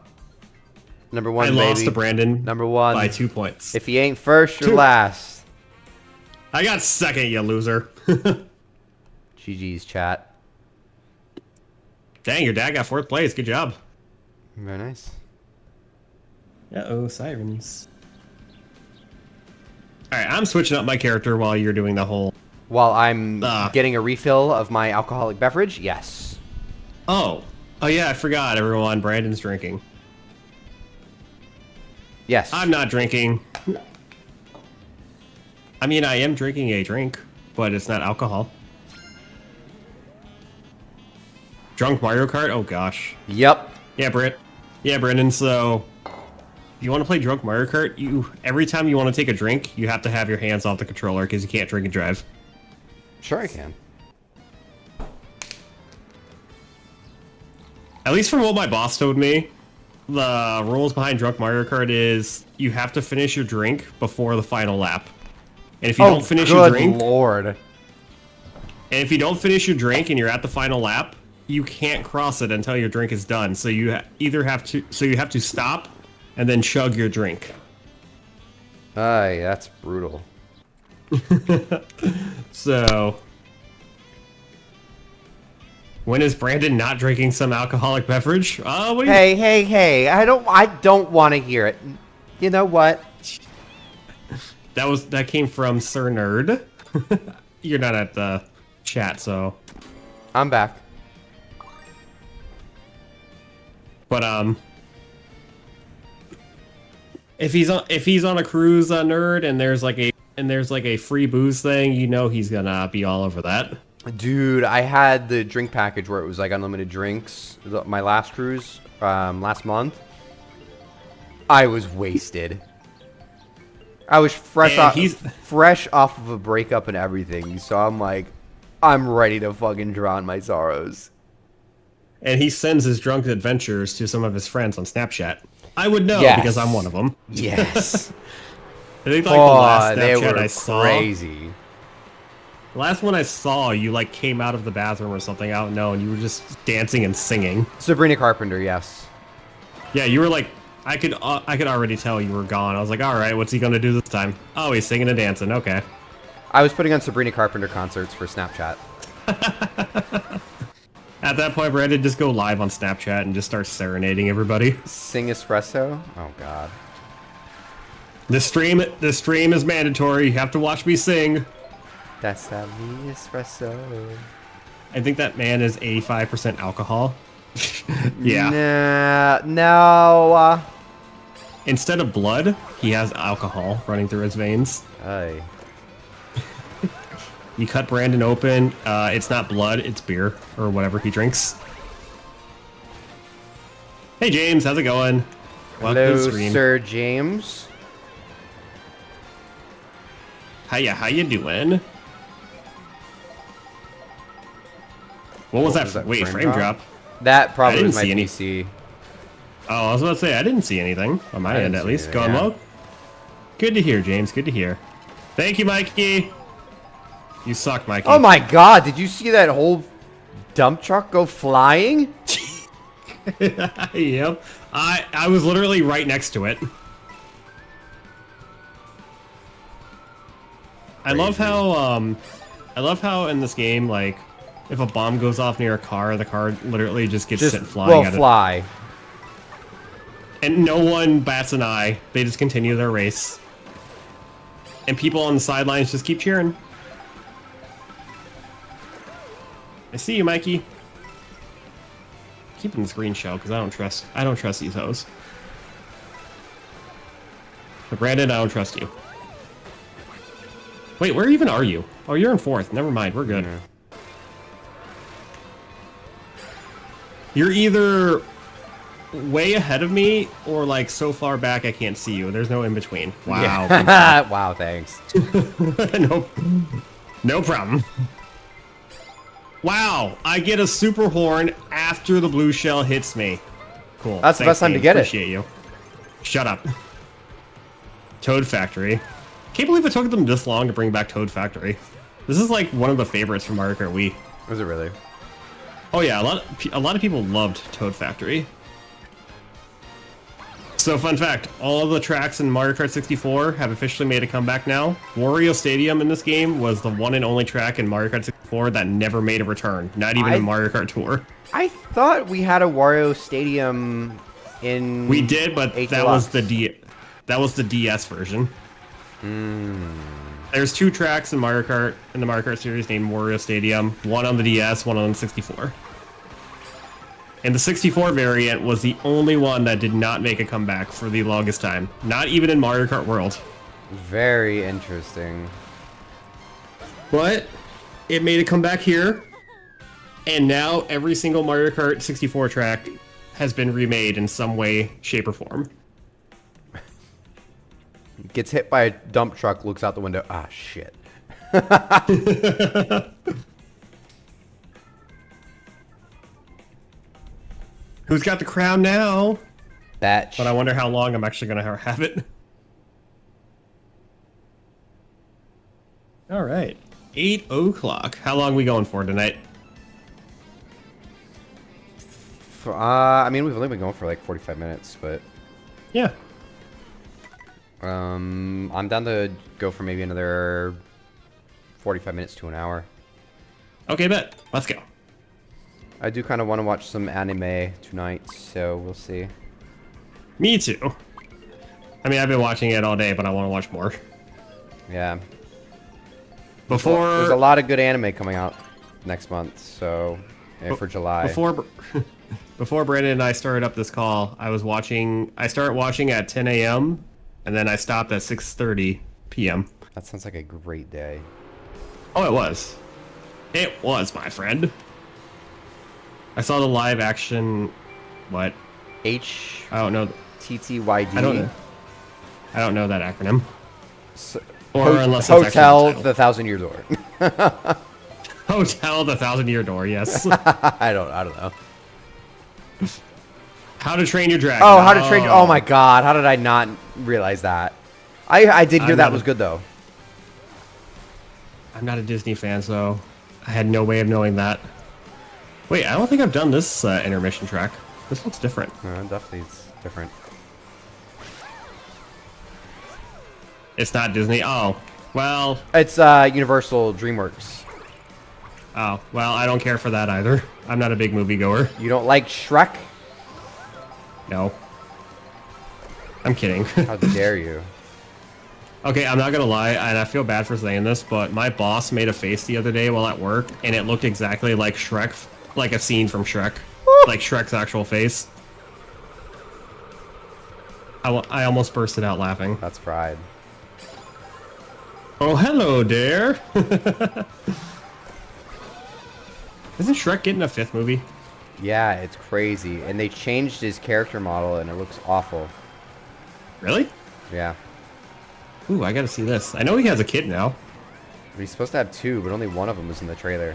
Number one, I baby. lost to Brandon Number one. by 2 points. If he ain't first, you're 2. last. I got second, you loser. GG's, chat. Dang, your dad got 4th place. Good job. Very nice. Uh-oh, sirens. Alright, I'm switching up my character while you're doing the whole... While I'm Ah. getting a refill of my alcoholic beverage, yes. Oh. Oh yeah, I forgot, everyone. Brandon's drinking. Yes. I'm not drinking. I mean, I am drinking a drink, but it's not alcohol. Drunk Mario Kart? Oh gosh. Yep. Yeah, Brandon, so... If you want to play Drunk Mario Kart, every time you want to take a drink, you have to have your hands off the controller because you can't drink and drive. Sure I can. At least from what my boss told me, the rules behind Drunk Mario Kart is you have to finish your drink before the final lap. And if you don't finish your drink, Lord. and if you don't finish your drink and you're at the final lap, you can't cross it until your drink is done. So you have to stop and then chug your drink. Aye, that's brutal. So when is Brandon not drinking some alcoholic beverage? What do you... Hey! I don't want to hear it. You know what? That came from Sir Nerd. You're not at the chat, so. I'm back. But if he's on a cruise, Nerd, and there's like a free booze thing, you know he's gonna be all over that. Dude, I had the drink package where it was like unlimited drinks. My last cruise, last month. I was wasted. I was fresh off of a breakup and everything, so I'm like, I'm ready to fucking drown my sorrows. And he sends his drunk adventures to some of his friends on Snapchat. I would know because I'm one of them. Yes. I think like the last they Snapchat were I saw. crazy. The last one I saw, you like came out of the bathroom or something. I don't know, and you were just dancing and singing. Sabrina Carpenter, yes. Yeah, you were like, I could already tell you were gone. I was like, all right, what's he gonna do this time? Oh, he's singing and dancing. Okay. I was putting on Sabrina Carpenter concerts for Snapchat. At that point, Brandon, just go live on Snapchat and just start serenading everybody. Sing Espresso? Oh god. The stream is mandatory. You have to watch me sing. That's that me espresso. I think that man is 85% alcohol. Yeah. No. Instead of blood, he has alcohol running through his veins. Aye. You cut Brandon open. It's not blood, it's beer or whatever he drinks. Hey James, how's it going? Welcome to the Hello, stream. Sir James. How you doing? What was that? Wait, frame drop? That probably I was my didn't PC. Oh, I was about to say, I didn't see anything. On my end, at least. Going low. Good to hear, James. Good to hear. Thank you, Mikey. You suck, Mikey. Oh my god, did you see that whole dump truck go flying? Yep. I was literally right next to it. I love how in this game, like, if a bomb goes off near a car, the car literally just gets sent flying at it. Fly. And no one bats an eye. They just continue their race. And people on the sidelines just keep cheering. I see you, Mikey. Keeping this green shell because I don't trust these hoes. But Brandon, I don't trust you. Wait, where even are you? Oh, you're in 4th. Never mind, we're good. You're either way ahead of me or like so far back I can't see you. There's no in between. Wow. Yeah. Wow, thanks. No problem. Wow, I get a super horn after the blue shell hits me. Cool. That's the best time to get it. Appreciate you. Shut up. Toad Factory. Can't believe it took them this long to bring back Toad Factory. This is like one of the favorites from Mario Kart Wii. Was it really? Oh yeah, a lot of people loved Toad Factory. So fun fact, all of the tracks in Mario Kart 64 have officially made a comeback now. Wario Stadium in this game was the one and only track in Mario Kart 64 that never made a return, not even in Mario Kart Tour. I thought we had a Wario Stadium in We did, but that was the DS version. There's 2 tracks in the Mario Kart series named Wario Stadium, one on the DS, one on the 64. And the 64 variant was the only one that did not make a comeback for the longest time. Not even in Mario Kart World. Very interesting. But it made a comeback here. And now every single Mario Kart 64 track has been remade in some way, shape, or form. Gets hit by a dump truck, looks out the window. Ah, shit. Who's got the crown now? Batch. But I wonder how long I'm actually going to have it. All right. 8 o'clock. How long are we going for tonight? I mean, we've only been going for like 45 minutes, but... Yeah. I'm down to go for maybe another 45 minutes to an hour. Okay, bet. Let's go. I do kind of want to watch some anime tonight, so we'll see. Me too. I mean, I've been watching it all day, but I want to watch more. Yeah. There's Before... a lot of good anime coming out next month, so... for July. Before Brandon and I started up this call, I started watching at 10 a.m., and then I stopped at 6:30 p.m. That sounds like a great day. Oh, it was. It was, my friend. I saw the live action... What? I don't know. TTYD. I don't know that acronym. Unless Hotel the Thousand Year Door. Hotel the Thousand Year Door, yes. I don't know. How to Train Your Dragon. Oh, How to Train... Oh my god, how did I not realize that? I did hear that was good, though. I'm not a Disney fan, so I had no way of knowing that. Wait, I don't think I've done this intermission track. This looks different. Definitely it's different. It's not Disney? Oh, well... It's Universal DreamWorks. Oh, well, I don't care for that either. I'm not a big moviegoer. You don't like Shrek? No. I'm kidding. How dare you? Okay, I'm not gonna lie, and I feel bad for saying this, but my boss made a face the other day while at work, and it looked exactly like Shrek, like a scene from Shrek. Like Shrek's actual face. I almost bursted out laughing. That's pride. Oh, hello there. Isn't Shrek getting a 5th movie? Yeah, it's crazy. And they changed his character model, and it looks awful. Really? Yeah. Ooh, I gotta see this. I know he has a kid now. He's supposed to have 2, but only one of them was in the trailer.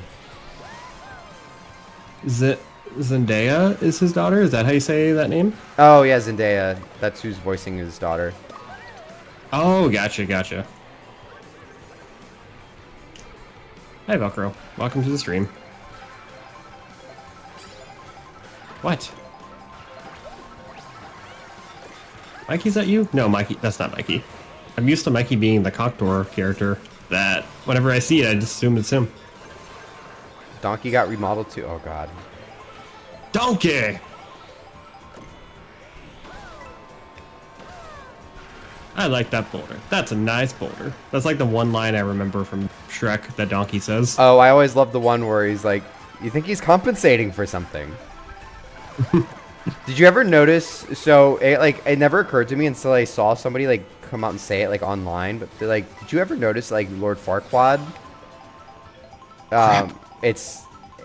Is it Zendaya is his daughter. Is that how you say that name? Oh yeah, Zendaya. That's who's voicing his daughter. Oh, gotcha. Hi, Velcro. Welcome to the stream. What? Mikey's that you? No, Mikey. That's not Mikey. I'm used to Mikey being the Coctor character that whenever I see it, I just assume it's him. Donkey got remodeled too. Oh god. Donkey! I like that boulder. That's a nice boulder. That's like the one line I remember from Shrek that Donkey says. Oh, I always love the one where he's like, you think he's compensating for something. Did you ever notice? So it never occurred to me until I saw somebody like come out and say it like online. But they're like, did you ever notice like Lord Farquaad?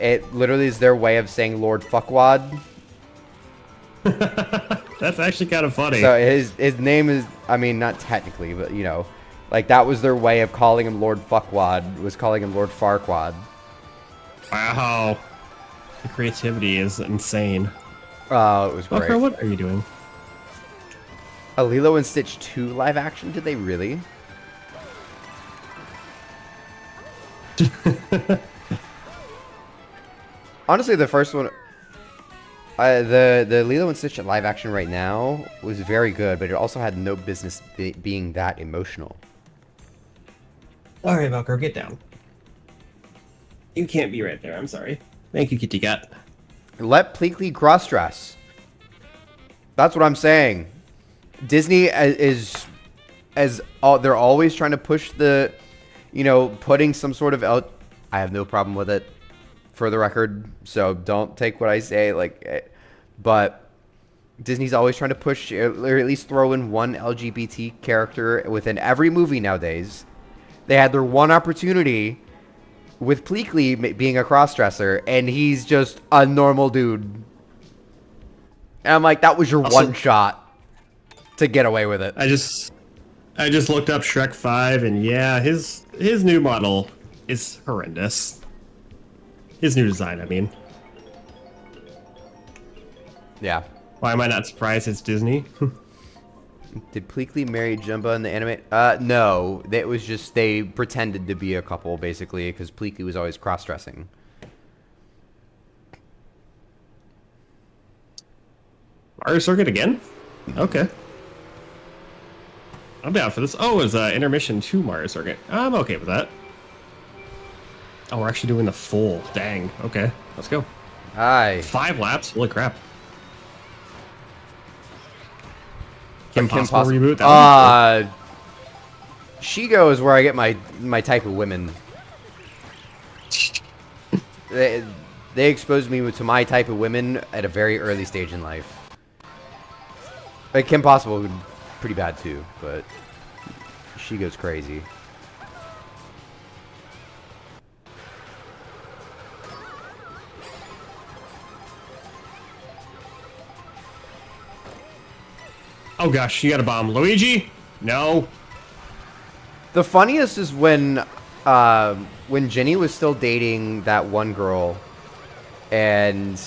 It literally is their way of saying Lord Fuckwad. That's actually kind of funny. So his name is, I mean, not technically, but you know, like that was their way of calling him Lord Fuckwad. Was calling him Lord Farquaad. Wow, the creativity is insane. Oh, it was great. Walker, what are you doing? A Lilo and Stitch 2 live action? Did they really? Honestly, the first one, the Lilo and Stitch live action right now was very good, but it also had no business being that emotional. All right, Velcro, get down. You can't be right there. I'm sorry. Thank you, Kitty Cat. Let Pleakley cross-dress. That's what I'm saying. Disney is they're always trying to push the, you know, putting some sort of out. I have no problem with it, for the record. So don't take what I say like, but Disney's always trying to push or at least throw in one LGBT character within every movie nowadays. They had their one opportunity with Pleakley being a crossdresser, and he's just a normal dude. And I'm like, that was your one shot to get away with it. I just looked up Shrek 5, and yeah, his new model is horrendous. His new design, I mean. Yeah. Why am I not surprised it's Disney? Did Pleakley marry Jumba in the anime? No. It was just they pretended to be a couple, basically, because Pleakley was always cross-dressing. Mario Circuit again? Okay. I'm down for this. Oh, it's intermission to Mario Circuit. I'm okay with that. Oh, we're actually doing the full. Dang. Okay, let's go. Hi. 5 laps? Holy crap. Kim Possible reboot? That Shigo is where I get my type of women. They exposed me to my type of women at a very early stage in life. Like Kim Possible, pretty bad too, but she goes crazy. Oh gosh, you got a bomb. Luigi? No. The funniest is when Jenny was still dating that one girl, and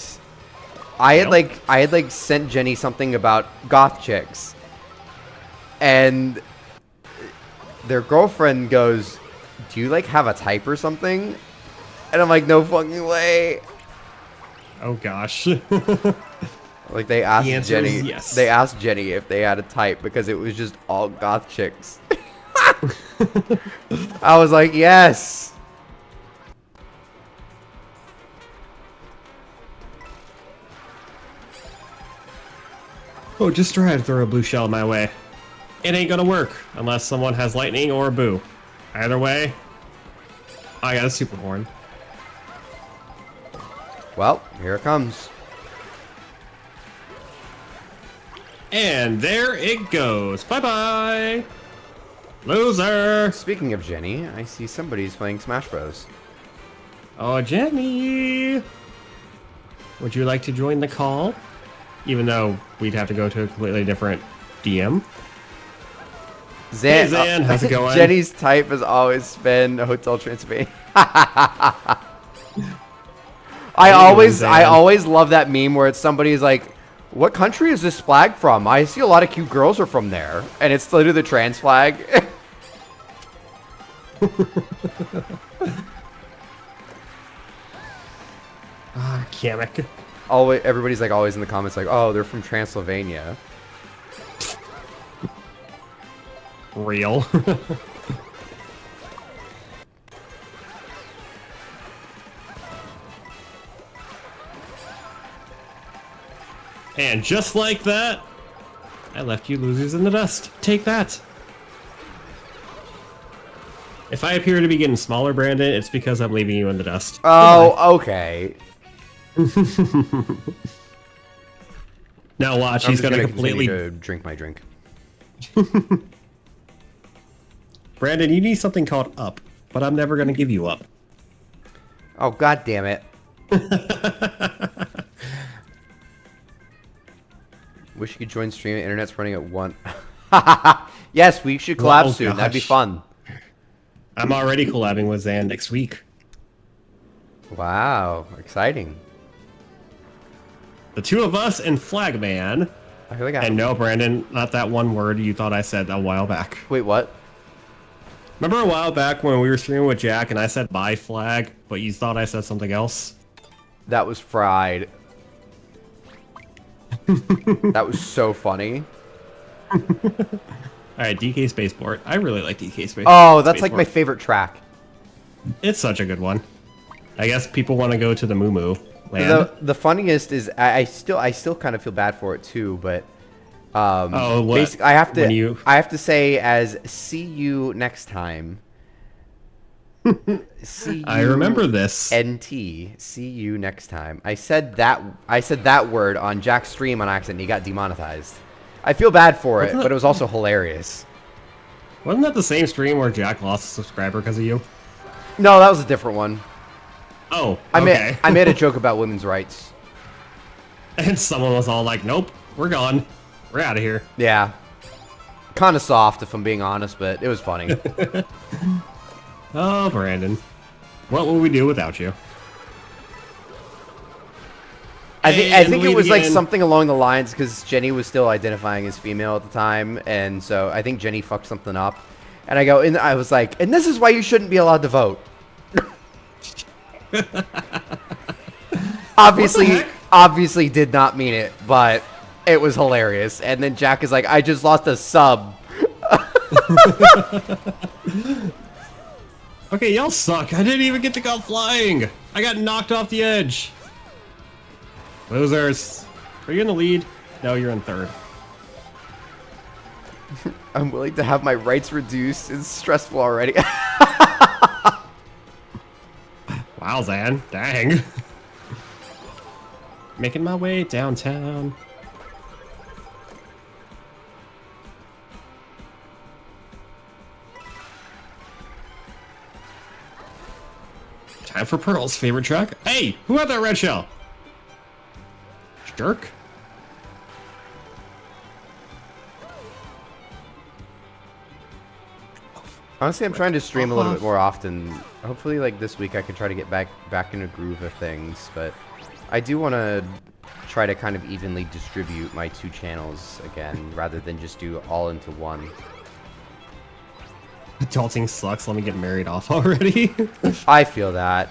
I had sent Jenny something about goth chicks, and their girlfriend goes, "Do you like have a type or something?" And I'm like, "No fucking way." Oh gosh. Like they asked Jenny, yes. they asked Jenny if they had a type because it was just all goth chicks. I was like, yes. Oh, just try to throw a blue shell my way. It ain't gonna work unless someone has lightning or a boo. Either way, I got a super horn. Well, here it comes. And there it goes. Bye-bye. Loser. Speaking of Jenny, I see somebody's playing Smash Bros. Oh, Jenny. Would you like to join the call? Even though we'd have to go to a completely different DM. Hey, Zan, how's it going? Jenny's type has always been Hotel Transylvania. I always love that meme where it's somebody's like, "What country is this flag from? I see a lot of cute girls are from there," and it's literally the trans flag. Kamek. Always, everybody's like always in the comments like, "Oh, they're from Transylvania." Real. And just like that, I left you losers in the dust. Take that. If I appear to be getting smaller, Brandon, it's because I'm leaving you in the dust. Oh, okay. Now watch, I'm he's just gonna gonna completely continue to drink my drink. Brandon, you need something called up, but I'm never gonna give you up. Oh, god damn it. Wish you could join stream. Internet's running at 1. Yes, we should collab soon. That'd be fun. I'm already collabing with Zan next week. Wow, exciting. The two of us and Flagman. I feel like And no, Brandon, not that one word you thought I said a while back. Wait, what? Remember a while back when we were streaming with Jack and I said bye flag, but you thought I said something else? That was fried. That was so funny. Alright, DK Spaceport. I really like DK Spaceport. Oh, that's like my favorite track. It's such a good one. I guess people want to go to the Moo Moo land. The funniest is I still kind of feel bad for it too, but what? basically I have to say as see you next time. See you I remember this. NT. See you next time. I said that word on Jack's stream on accident. He got demonetized. I feel bad for it, but it was also hilarious. Wasn't that the same stream where Jack lost a subscriber because of you? No, that was a different one. Oh, okay. I made a joke about women's rights. And someone was all like, nope, we're gone. We're out of here. Yeah. Kind of soft, if I'm being honest, but it was funny. Oh, Brandon. What would we do without you? I think it was like something along the lines because Jenny was still identifying as female at the time, and so I think Jenny fucked something up. And I was like, and this is why you shouldn't be allowed to vote. obviously did not mean it, but it was hilarious. And then Jack is like, I just lost a sub. Okay, y'all suck. I didn't even get to go flying. I got knocked off the edge. Losers. Are you in the lead? No, you're in third. I'm willing to have my rights reduced. It's stressful already. Wow, Zan. Dang. Making my way downtown. Time for Pearl's favorite track. Hey, who had that red shell? Jerk. Honestly, I'm trying to stream a little bit more often. Hopefully, like this week, I can try to get back in a groove of things. But I do want to try to kind of evenly distribute my two channels again, rather than just do all into one. Adulting sucks. Let me get married off already. I feel that.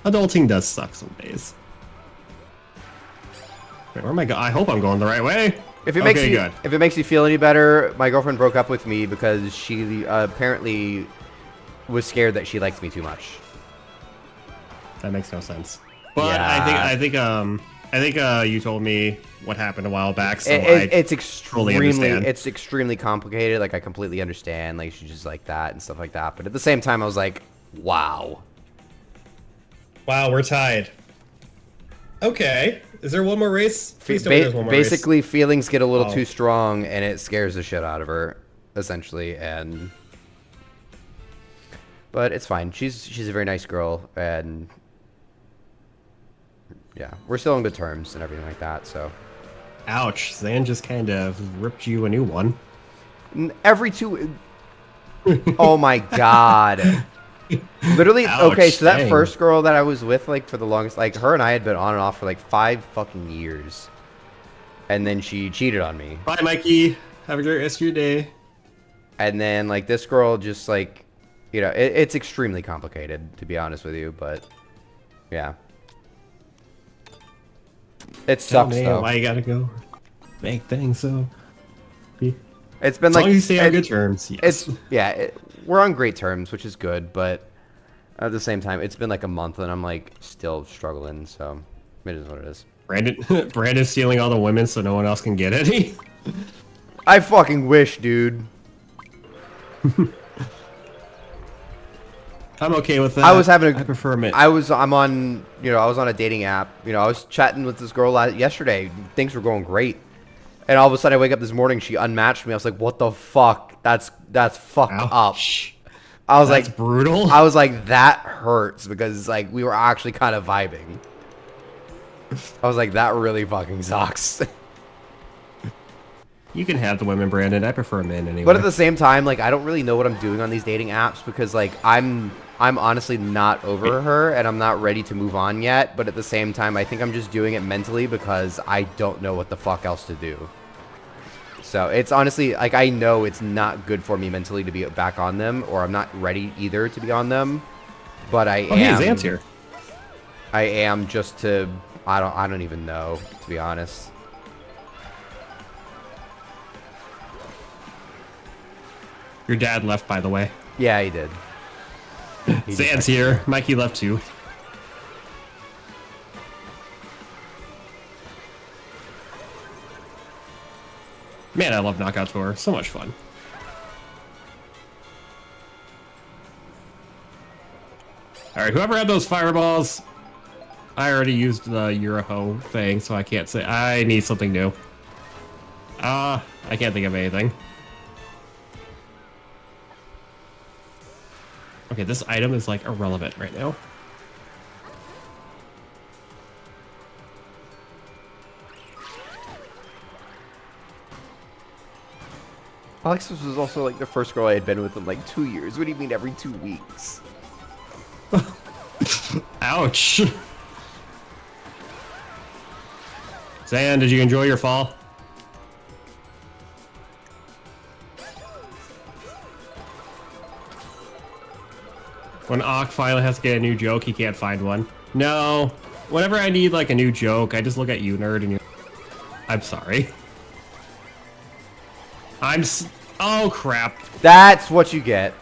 Adulting does suck some days. Wait, where am I going? I hope I'm going the right way. If it makes you feel any better, my girlfriend broke up with me because she apparently was scared that she liked me too much. That makes no sense. But yeah. I think you told me what happened a while back, so it's extremely extremely complicated. Like I completely understand. Like she's just like that and stuff like that. But at the same time, I was like, wow. Wow, we're tied. Okay. Is there one more race? Please tell me there's one more basically, race. feelings get a little too strong, and it scares the shit out of her, essentially. But it's fine. She's a very nice girl, and yeah, we're still on good terms and everything like that. So, ouch! Zan just kind of ripped you a new one. Every two. Oh my god. Literally, okay, Ouch, so that dang. first girl that I was with, like, for the longest, like, her and I had been on and off for, like, 5 fucking years. And then she cheated on me. Bye, Mikey. Have a great rest of your day. And then, like, this girl just, like, it's extremely complicated, to be honest with you, but, yeah. It Tell sucks, me though. why you gotta go make things so. It's been, As like, long as you stay on good terms, yes. yeah, we're on great terms, which is good, but at the same time, it's been, like, a month, and I'm, like, still struggling, so it is what it is. Brandon's stealing all the women so no one else can get any. I fucking wish, dude. I'm okay with that. I was having I prefer mint. I'm on, I was on a dating app. I was chatting with this girl yesterday. Things were going great. And all of a sudden I wake up this morning, she unmatched me. I was like, "What the fuck? That's fucked up." Ouch. I was That's like brutal. I was like, "That hurts," because like we were actually kind of vibing. I was like, "That really fucking sucks." You can have the women, Brandon. I prefer men anyway. But at the same time, like I don't really know what I'm doing on these dating apps because like I'm honestly not over her and I'm not ready to move on yet, but at the same time I think I'm just doing it mentally because I don't know what the fuck else to do. So it's honestly like I know it's not good for me mentally to be back on them, or I'm not ready either to be on them. But I Oh, hey, am. Xan's here. I am just to I don't even know, to be honest. Your dad left, by the way. Yeah, he did. Xan's here. Mikey left too. Man, I love Knockout Tour. So much fun. Alright, whoever had those fireballs, I already used the Euroho thing, so I can't say. I need something new. I can't think of anything. Okay, this item is like irrelevant right now. Alexis was also like the first girl I had been with in like 2 years. What do you mean every 2 weeks? Ouch. Zan, did you enjoy your fall? When Ock finally has to get a new joke, he can't find one. No. Whenever I need like a new joke, I just look at you, nerd, and you. I'm sorry. Oh crap. That's what you get.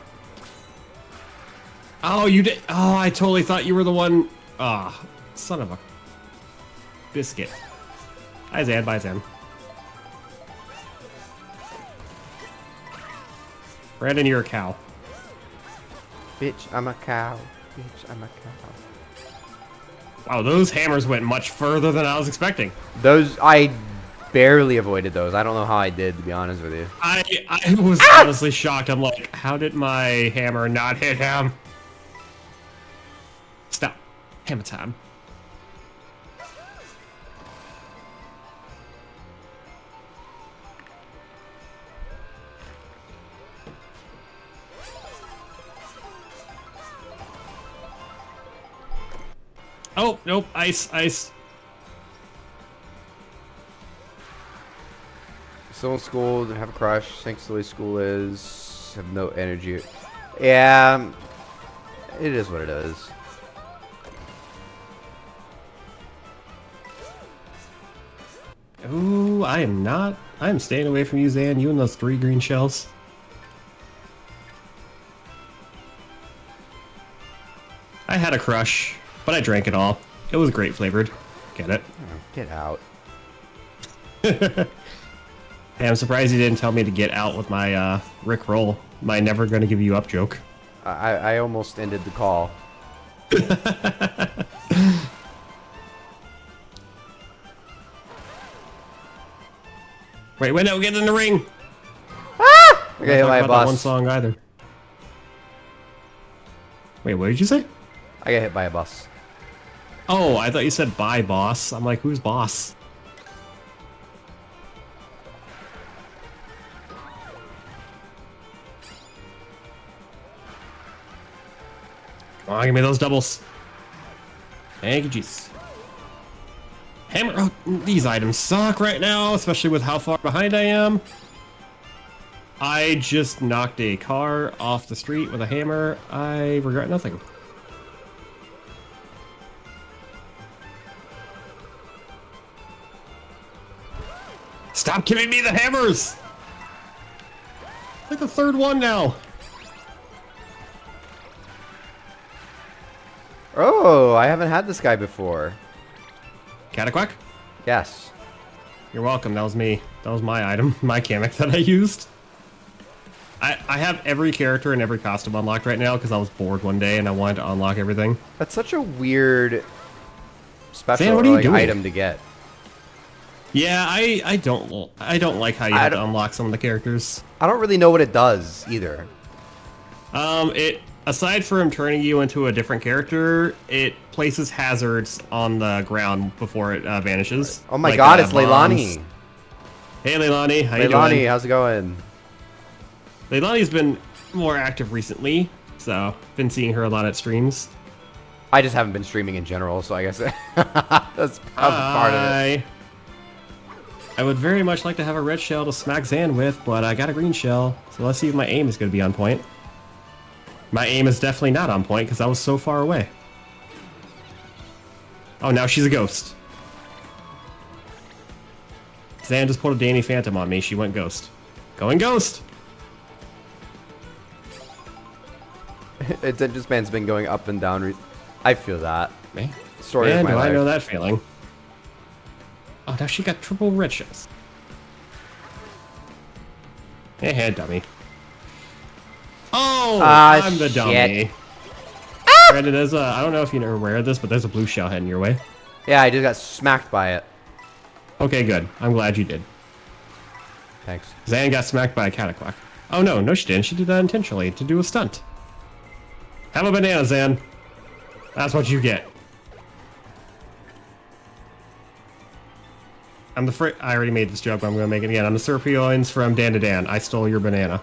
Oh, you did. Oh, I totally thought you were the one. Ah, son of a biscuit. Hi, Zan. Bye, Zan. Brandon, you're a cow. Bitch, I'm a cow. Bitch, I'm a cow. Wow, those hammers went much further than I was expecting. Those, I barely avoided those. I don't know how I did, to be honest with you. I was honestly shocked. I'm like, how did my hammer not hit him? Stop. Hammer time. Oh, nope. Ice, ice. Still in school, have a crush, thinks the way school is, have no energy. Yeah, it is what it is. Ooh, I am not. I am staying away from you, Zan. You and those 3 green shells. I had a crush, but I drank it all. It was grape flavored. Get it? Oh, get out. Hey, I'm surprised you didn't tell me to get out with my Rick Roll, my never gonna give you up joke. I almost ended the call. Wait, no, get in the ring! Ah! I Okay, my about that boss. one song either. Wait, what did you say? I got hit by a bus. Oh, I thought you said bye, boss. I'm like, who's boss? Come on, give me those doubles. Thank you, jeez. Hammer. Oh, these items suck right now, especially with how far behind I am. I just knocked a car off the street with a hammer. I regret nothing. Stop giving me the hammers! Like the third one now. Oh, I haven't had this guy before. Cataquack? Yes. You're welcome. That was me. That was my item, my Kamek that I used. I have every character and every costume unlocked right now because I was bored one day and I wanted to unlock everything. That's such a weird special Sam, what are you doing? item to get. Yeah, I don't like how you have to unlock some of the characters. I don't really know what it does either. It aside from turning you into a different character, it places hazards on the ground before it vanishes. Oh my god, it's bombs. Leilani. Hey Leilani, how you Leilani, doing? how's it going? Leilani's been more active recently, so been seeing her a lot at streams. I just haven't been streaming in general, so I guess that's part of it. I would very much like to have a red shell to smack Zan with, but I got a green shell, so let's see if my aim is going to be on point. My aim is definitely not on point because I was so far away. Oh, now she's a ghost. Zan just pulled a Danny Phantom on me. She went ghost. Going ghost! This man's been going up and down. I feel that. Man, Story of my do life. I know that feeling. Oh, now she got triple red shells. Hey, dummy. Oh, I'm the dummy. Brandon, there's I don't know if you're aware of this, but there's a blue shell heading your way. Yeah, I just got smacked by it. Okay, good. I'm glad you did. Thanks. Zan got smacked by a Cataquack. Oh, no, she didn't. She did that intentionally to do a stunt. Have a banana, Zan. That's what you get. I already made this joke, but I'm going to make it again. I'm the Serpioins from Dan to Dan. I stole your banana.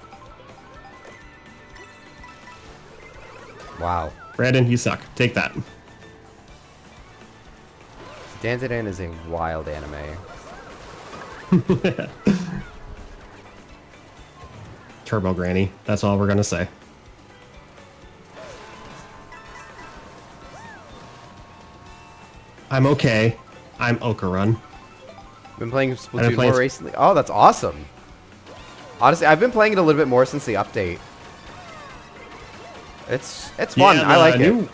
Wow. Brandon, you suck. Take that. Danzidan is a wild anime. Turbo Granny. That's all we're going to say. I'm okay. I'm Okarun. Been playing Splatoon more recently. Oh, that's awesome. Honestly, I've been playing it a little bit more since the update. It's fun. I like it.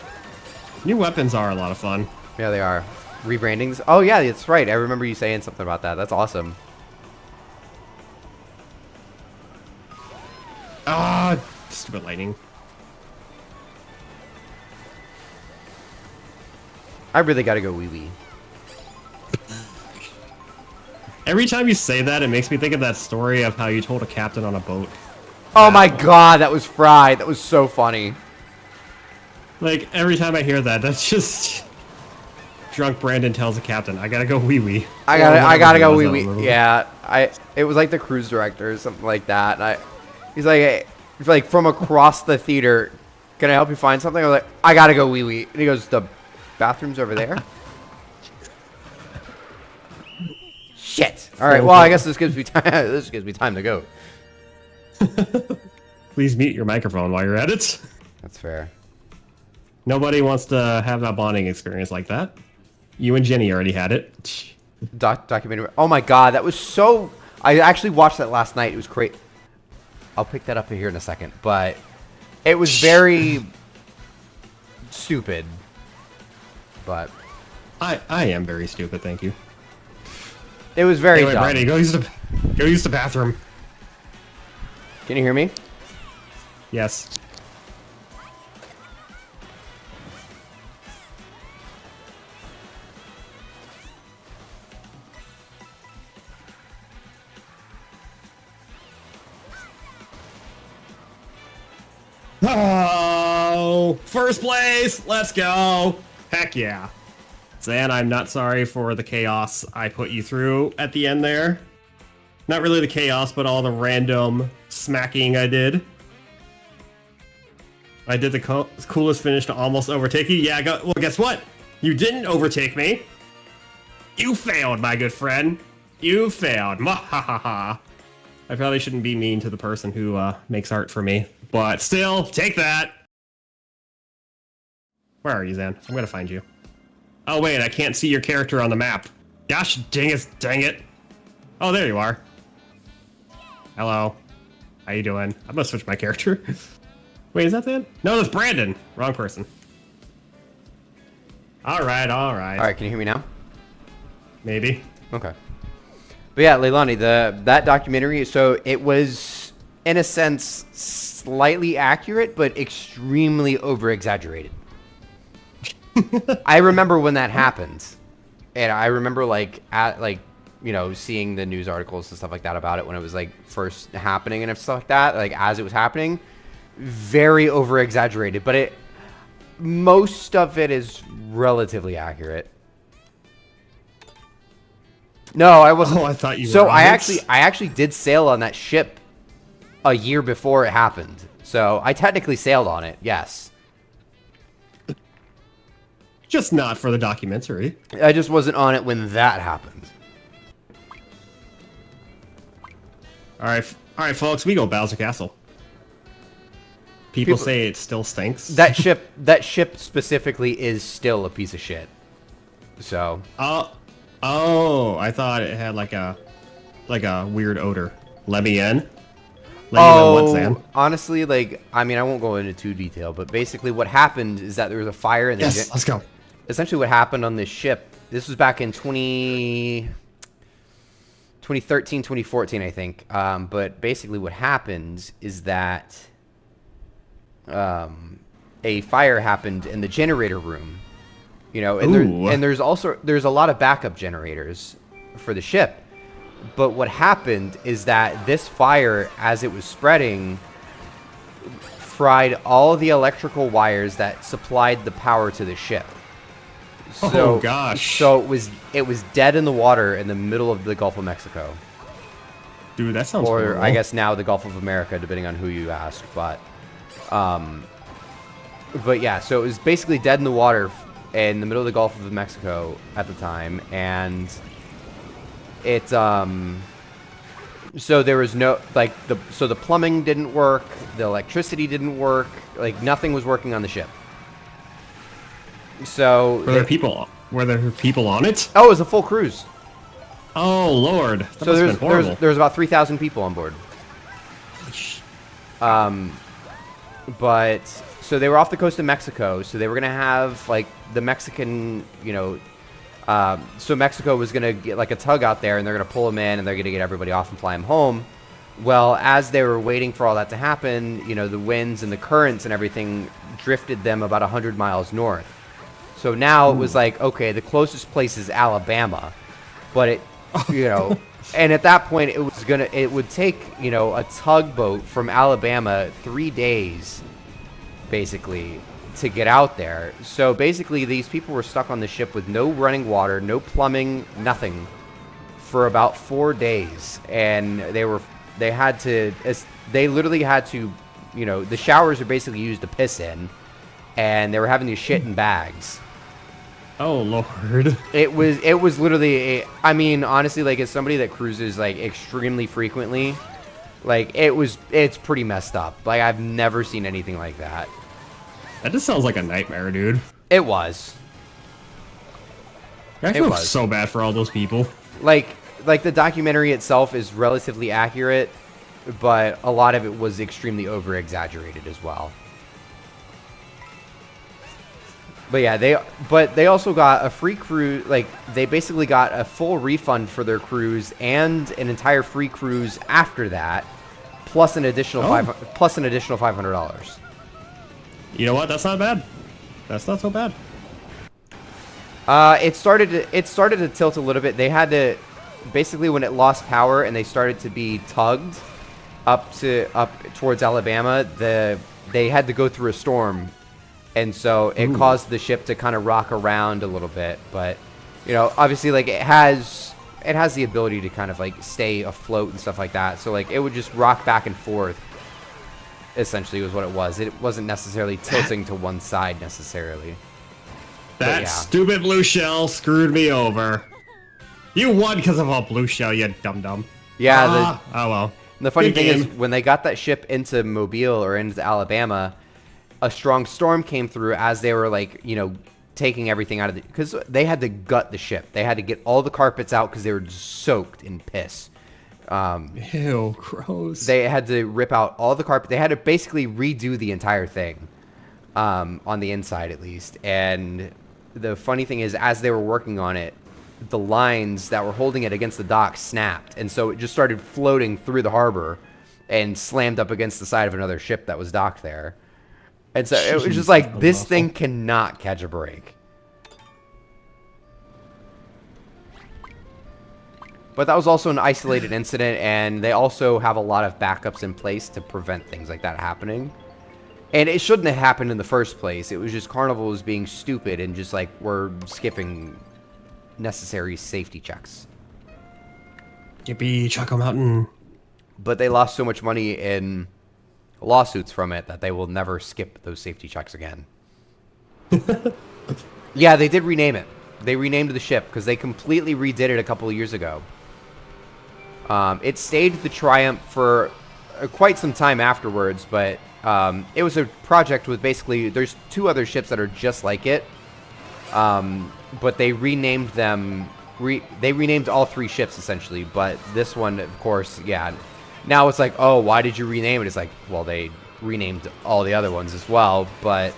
New weapons are a lot of fun. Yeah, they are. Rebrandings. Oh yeah, that's right. I remember you saying something about that. That's awesome. Ah, stupid lightning. I really gotta go wee wee. Every time you say that, it makes me think of that story of how you told a captain on a boat. Oh my god, that was fried. That was so funny. Like, every time I hear that, that's just... Drunk Brandon tells a captain, I gotta go wee-wee. I gotta go wee-wee. Yeah, it was like the cruise director or something like that. And he's like, from across the theater, can I help you find something? I was like, I gotta go wee-wee. And he goes, the bathroom's over there? Shit. All right. Well, I guess this gives me time. This gives me time to go. Please mute your microphone while you're at it. That's fair. Nobody wants to have that bonding experience like that. You and Jenny already had it. Documentary. Oh my god, that was so. I actually watched that last night. It was great. I'll pick that up here in a second, but it was very stupid. But I am very stupid. Thank you. It was very anyway, dumb. Brady, go use the bathroom. Can you hear me? Yes. Oh, first place! Let's go! Heck yeah. Zan, I'm not sorry for the chaos I put you through at the end there. Not really the chaos, but all the random smacking I did. I did the coolest finish to almost overtake you. Yeah, well, guess what? You didn't overtake me. You failed, my good friend. You failed. Mwahaha. I probably shouldn't be mean to the person who makes art for me, but still, take that. Where are you, Zan? I'm gonna find you. Oh wait, I can't see your character on the map. Gosh, dang it. Oh, there you are. Hello. How you doing? I'm gonna switch my character. Wait, is that Zan? No, that's Brandon. Wrong person. All right. All right, can you hear me now? Maybe. Okay. But yeah, Leilani, that documentary, so it was, in a sense, slightly accurate, but extremely over-exaggerated. I remember when that happened. And I remember, seeing the news articles and stuff like that about it when it was, first happening and stuff like that. As it was happening, very over-exaggerated. But most of it is relatively accurate. No, I wasn't. Oh, I thought you were. So I actually did sail on that ship a year before it happened. So I technically sailed on it. Yes. Just not for the documentary. I just wasn't on it when that happened. All right, folks. We go Bowser Castle. People say it still stinks. That ship specifically is still a piece of shit. So. Oh, I thought it had like a weird odor. Let me in. What, Sam? Honestly, I won't go into too detail, but basically what happened is that there was a fire in the Yes, let's go. Essentially what happened on this ship, this was back in 2013, 2014, I think. But basically what happened is that a fire happened in the generator room. And there's a lot of backup generators for the ship. But what happened is that this fire, as it was spreading, fried all the electrical wires that supplied the power to the ship. So, oh gosh! So it was dead in the water in the middle of the Gulf of Mexico. Dude, that sounds. Or horrible. I guess now the Gulf of America, depending on who you ask. But yeah, so it was basically dead in the water in the middle of the Gulf of Mexico at the time, and it so there was no the plumbing didn't work, the electricity didn't work, nothing was working on the ship. So were there people on it? Oh, it was a full cruise. Oh Lord, that so must have been horrible. There's about 3,000 people on board. But so they were off the coast of Mexico, so they were gonna have the Mexican, so Mexico was gonna get a tug out there, and they're gonna pull them in, and they're gonna get everybody off and fly them home. Well, as they were waiting for all that to happen, the winds and the currents and everything drifted them about 100 miles north. So now it was okay, the closest place is Alabama, but it, and at that point it would take, a tugboat from Alabama 3 days, basically, to get out there. So basically these people were stuck on the ship with no running water, no plumbing, nothing, for about 4 days, and they literally had to, the showers are basically used to piss in, and they were having to shit in bags. Oh Lord. It was literally honestly, as somebody that cruises extremely frequently, it's pretty messed up. I've never seen anything like that. That just sounds like a nightmare, dude. It was. I feel so bad for all those people. The documentary itself is relatively accurate, but a lot of it was extremely over-exaggerated as well. But yeah, they also got a free cruise. They basically got a full refund for their cruise and an entire free cruise after that, plus an additional $500. You know what? That's not bad. That's not so bad. It started to tilt a little bit. They had to basically, when it lost power and they started to be tugged up towards Alabama, they had to go through a storm. And so it caused the ship to kind of rock around a little bit, but obviously it has the ability to kind of stay afloat and stuff like that. So it would just rock back and forth essentially was what it was. It wasn't necessarily tilting to one side necessarily. That yeah. stupid blue shell screwed me over. You won because of a blue shell, you dum-dum. Yeah, oh well. And the funny Good thing game. is, when they got that ship into Mobile or into Alabama, a strong storm came through as they were like, taking everything out of because they had to gut the ship. They had to get all the carpets out because they were soaked in piss. Ew, gross. They had to rip out all the carpet. They had to basically redo the entire thing, on the inside at least. And the funny thing is, as they were working on it, the lines that were holding it against the dock snapped, and so it just started floating through the harbor and slammed up against the side of another ship that was docked there. And so it was just like, this thing cannot catch a break. But that was also an isolated incident, and they also have a lot of backups in place to prevent things like that happening. And it shouldn't have happened in the first place. It was just Carnival was being stupid and just like, we're skipping necessary safety checks. Yippee, Choco Mountain. But they lost so much money in lawsuits from it that they will never skip those safety checks again. Yeah, they did rename it. They renamed the ship because they completely redid it a couple of years ago. It stayed the Triumph for quite some time afterwards, but it was a project with basically, there's 2 other ships that are just like it. But they renamed them. They renamed all 3 ships essentially, but this one, of course, yeah. Now it's like, oh, why did you rename it? It's like, well, they renamed all the other ones as well, but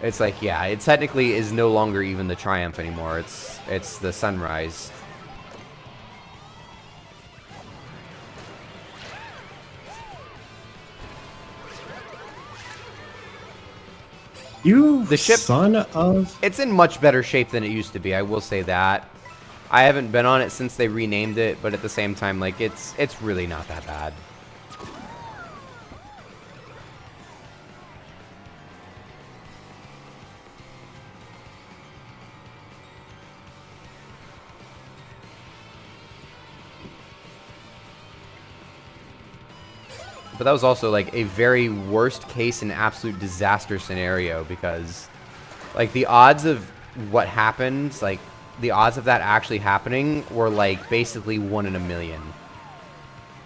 it's like, yeah, it technically is no longer even the Triumph anymore. It's the Sunrise. You the ship, son of... It's in much better shape than it used to be, I will say that. I haven't been on it since they renamed it, but at the same time, like, it's really not that bad. But that was also like a very worst case and absolute disaster scenario, because like the odds of what happened, like the odds of that actually happening were like basically 1 in a million.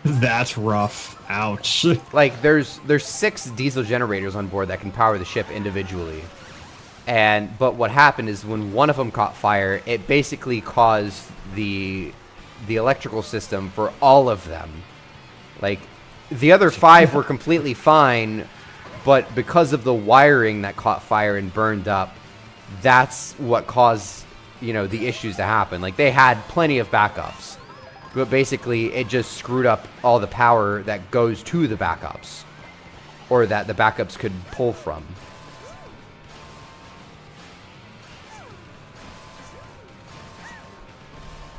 That's rough. Ouch. Like there's 6 diesel generators on board that can power the ship individually. But what happened is when one of them caught fire, it basically caused the electrical system for all of them. Like the other 5 were completely fine, but because of the wiring that caught fire and burned up, that's what caused, the issues to happen. Like they had plenty of backups, but basically it just screwed up all the power that goes to the backups, or that the backups could pull from.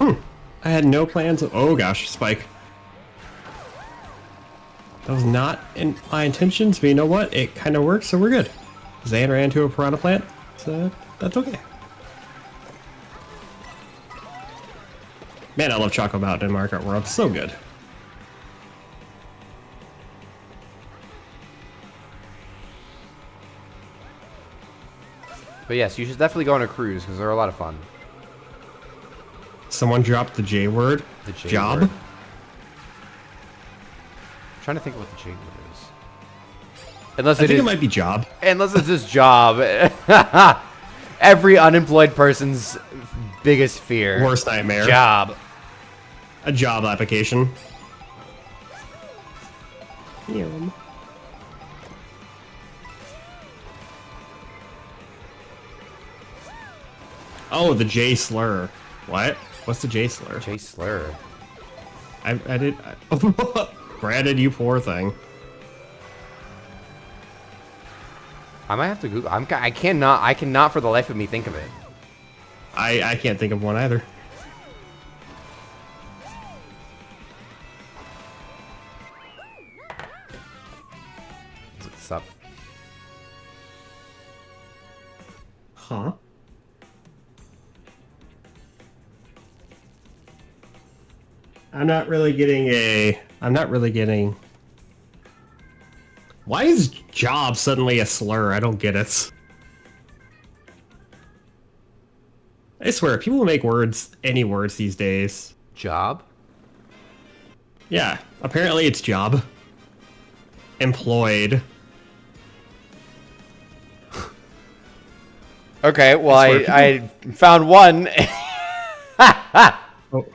I had no plans of... Oh gosh, Spike. That was not in my intentions, but you know what? It kind of works, so we're good. Zan ran into a piranha plant, so that's okay. Man, I love Choco Mountain in Mario Kart World. So good. But yes, you should definitely go on a cruise because they're a lot of fun. Someone dropped the J word. The J Job? word. I'm trying to think of what the J word is. Unless I think it might be job. Unless it's just job. Every unemployed person's biggest fear. Worst nightmare. Job. A job application. Yum. Oh, the J slur. What? What's the J slur? J slur. I did. Brandon, you poor thing. I might have to Google. I cannot for the life of me think of it. I can't think of one either. What's up? Huh? I'm not really getting Why is job suddenly a slur? I don't get it. I swear, people make words, any words these days. Job? Yeah, apparently it's job. Employed. Okay, well, I swear, I found one. Oh,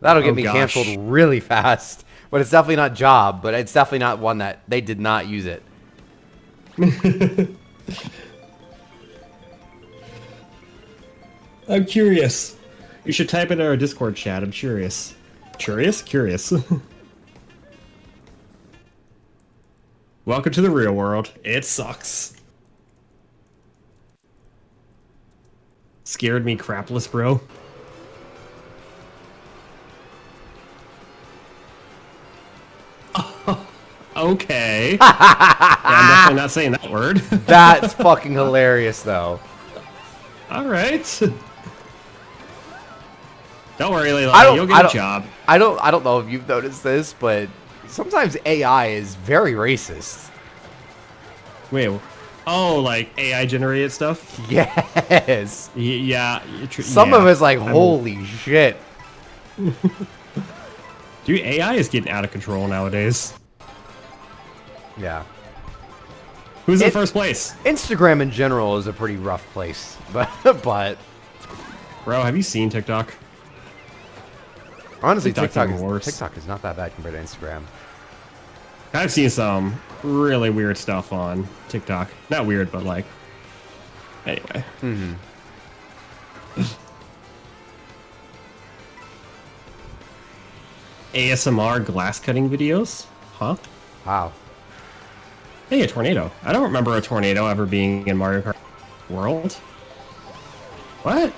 That'll get oh me gosh. canceled really fast. But it's definitely not job, but it's definitely not one that they did not use it. I'm curious. You should type it in our Discord chat. I'm curious. Curious? Curious. Welcome to the real world. It sucks. Scared me crapless, bro. Okay. Yeah, I'm definitely not saying that word. That's fucking hilarious, though. Alright. Don't worry, Layla. You'll get a job. I don't know if you've noticed this, but sometimes AI is very racist. Wait. Oh, like AI generated stuff? Yes. Yeah. Some of it's like, holy shit. Dude, AI is getting out of control nowadays. Yeah. Who's in first place? Instagram in general is a pretty rough place, but Bro, have you seen TikTok? honestly, TikTok's even worse. TikTok is not that bad compared to Instagram. I've seen some really weird stuff on TikTok. Not weird, but like... Anyway. Mm-hmm. ASMR glass cutting videos? Huh? Wow. Hey, a tornado. I don't remember a tornado ever being in Mario Kart World. What?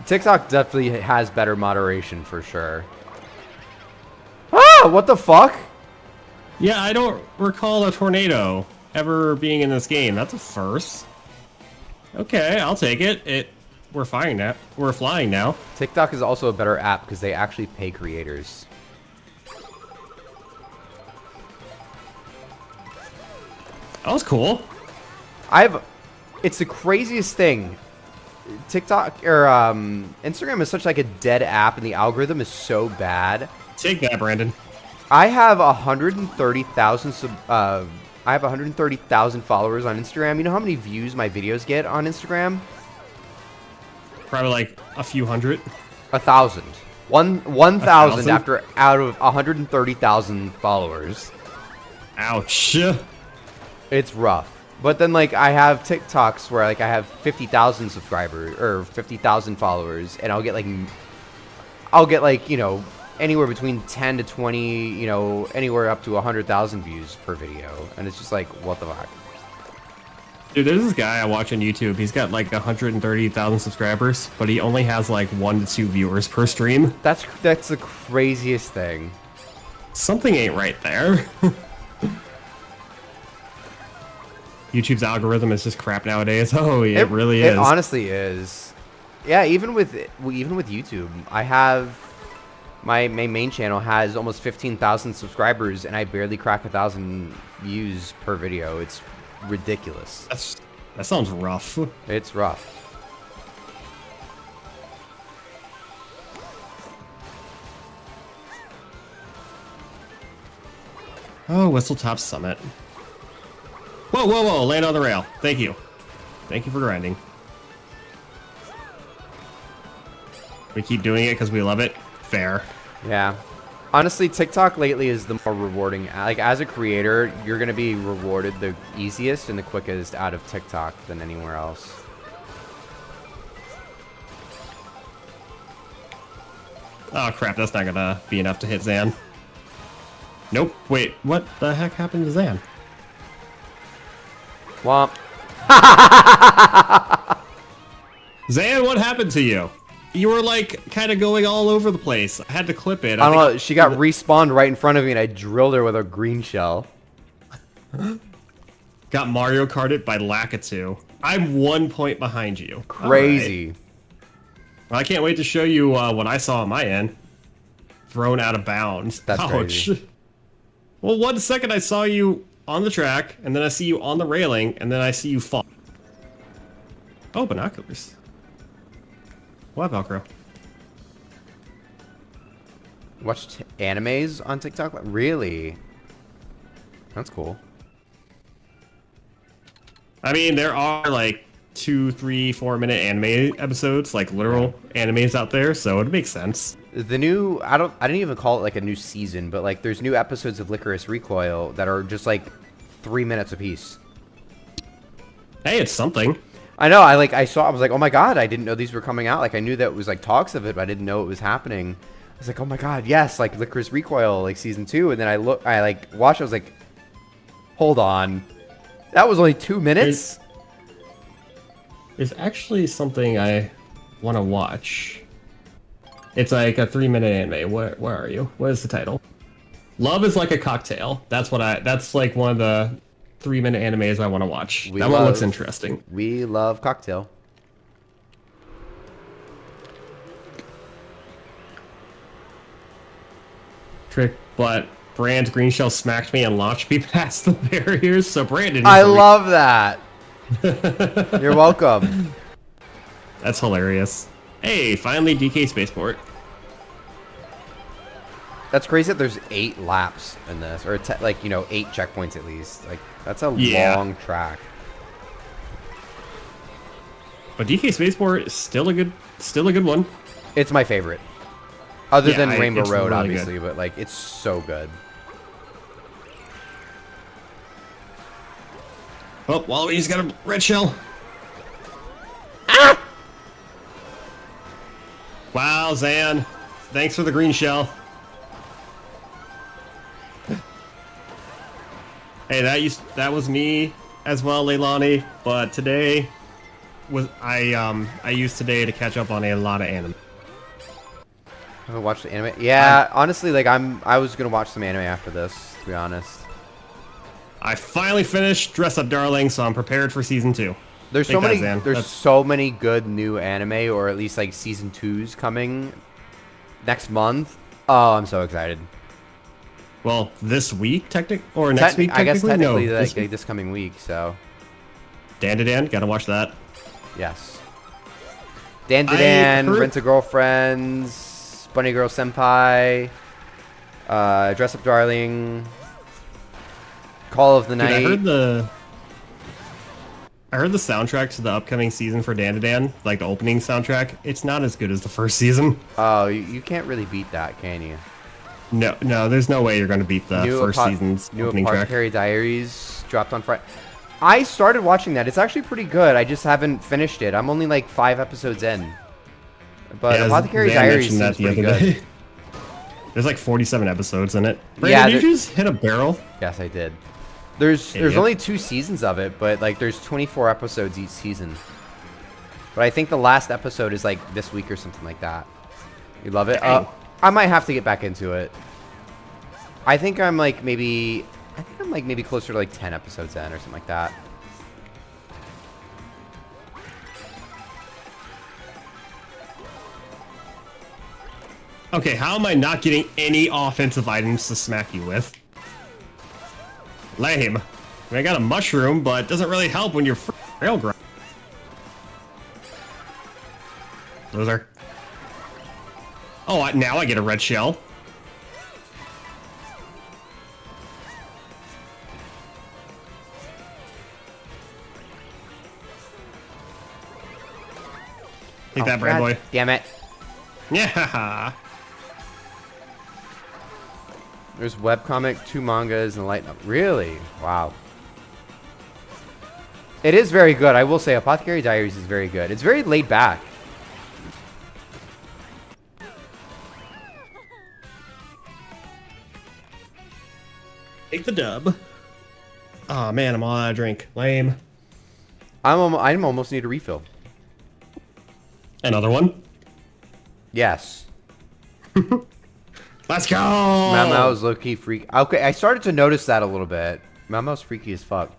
TikTok definitely has better moderation for sure. Ah, what the fuck? Yeah, I don't recall a tornado ever being in this game. That's a first. Okay, I'll take it. We're flying now. We're flying now. TikTok is also a better app because they actually pay creators. That was cool. It's the craziest thing. TikTok or Instagram is such like a dead app, and the algorithm is so bad. Take that, Brandon. I have 130,000 I have 130,000 followers on Instagram. You know how many views my videos get on Instagram? Probably like a few hundred. 1,000. 1,000 1,000? after out of 130,000 followers. Ouch. It's rough. But then like I have TikToks where like I have 50,000 subscribers or 50,000 followers, and I'll get like, you know, anywhere between 10 to 20, you know, anywhere up to 100,000 views per video. And it's just like, what the fuck? Dude, there's this guy I watch on YouTube. He's got like 130,000 subscribers, but he only has like 1 to 2 viewers per stream. That's the craziest thing. Something ain't right there. YouTube's algorithm is just crap nowadays. Oh, it really is. It honestly is. Yeah, even with YouTube, I have my main channel has almost 15,000 subscribers, and I barely crack 1,000 views per video. It's ridiculous. That sounds rough. It's rough. Oh, Whistletop Summit. Whoa, whoa, whoa, land on the rail. Thank you. Thank you for grinding. We keep doing it because we love it. Fair. Yeah. Honestly, TikTok lately is the more rewarding. Like, as a creator, you're going to be rewarded the easiest and the quickest out of TikTok than anywhere else. Oh, crap. That's not going to be enough to hit Zan. Nope. Wait, what the heck happened to Zan? Womp. Zan, what happened to you? You were like kind of going all over the place. I had to clip it. I don't know. She got respawned right in front of me, and I drilled her with a green shell. Got Mario Karted by Lakitu. I'm 1 point behind you. Crazy. Right. Well, I can't wait to show you what I saw on my end. Thrown out of bounds. That's Ouch. crazy. Well, 1 second I saw you on the track, and then I see you on the railing, and then I see you fall. Oh, binoculars. What, Velcro? Watched animes on TikTok? Really? That's cool. I mean, there are like 2, 3, 4 minute anime episodes, like literal animes out there, so it makes sense. The new, I didn't even call it like a new season, but like there's new episodes of Licorice Recoil that are just like 3 minutes apiece. Hey, it's something. I know, I was like, oh my god, I didn't know these were coming out. Like I knew that it was like talks of it, but I didn't know it was happening. I was like, oh my god, yes, like Licorice Recoil, like season 2, and then I like watched, I was like, hold on. That was only 2 minutes? There's actually something I want to watch. It's like a 3-minute anime. Where are you? What is the title? Love is like a cocktail. That's like one of the 3-minute animes I want to watch. That one looks interesting. We love cocktail. Trick, but Brand's green shell smacked me and launched me past the barriers, so Brandon. I love that. You're welcome. That's hilarious. Hey, finally DK Spaceport. That's crazy that there's 8 laps in this, or 8 checkpoints at least. Like that's a long track. But DK Spaceport is still a good one. It's my favorite, other than Rainbow it's Road, really obviously. good. But like, it's so good. Oh, Waluigi's got a red shell. Ah! Wow, Zan. Thanks for the green shell. Hey, that was me as well, Leilani. But today I used today to catch up on a lot of anime. I haven't watched the anime. Yeah, honestly, like I was gonna watch some anime after this, to be honest. I finally finished Dress Up Darling, so I'm prepared for season 2. There's so many good new anime, or at least like season 2s coming next month. Oh, I'm so excited. Well, this week, or next week, technically? I guess technically, no, this coming week. So, Dan to Dan, gotta watch that. Yes. Dan to Dan, Rent a Girlfriends, Bunny Girl Senpai, Dress Up Darling, Call of the Night. I heard the soundtrack to the upcoming season for Dan to Dan, like the opening soundtrack. It's not as good as the first season. Oh, you can't really beat that, can you? No, there's no way you're going to beat the first season's opening track. New Apothecary Diaries dropped on Friday. I started watching that. It's actually pretty good. I just haven't finished it. I'm only like 5 episodes in. But Apothecary Diaries seems pretty good. There's like 47 episodes in it. Brandon, did you just hit a barrel? Yes, I did. There's only 2 seasons of it, but like there's 24 episodes each season. But I think the last episode is like this week or something like that. You love it? I might have to get back into it. I think I'm like maybe closer to like 10 episodes in or something like that. Okay, how am I not getting any offensive items to smack you with? Lame. I mean, I got a mushroom, but it doesn't really help when you're rail grind. Loser. Oh, now I get a red shell. Take that, Brad boy. Damn it. Yeah. There's webcomic, 2 mangas, and a light novel. Really? Wow. It is very good. I will say Apothecary Diaries is very good. It's very laid back. Take the dub. Oh man, I'm all out of drink. Lame. I almost need a refill. Another one? Yes. Let's go! Mamao's low-key freak. Okay, I started to notice that a little bit. Mamao's freaky as fuck.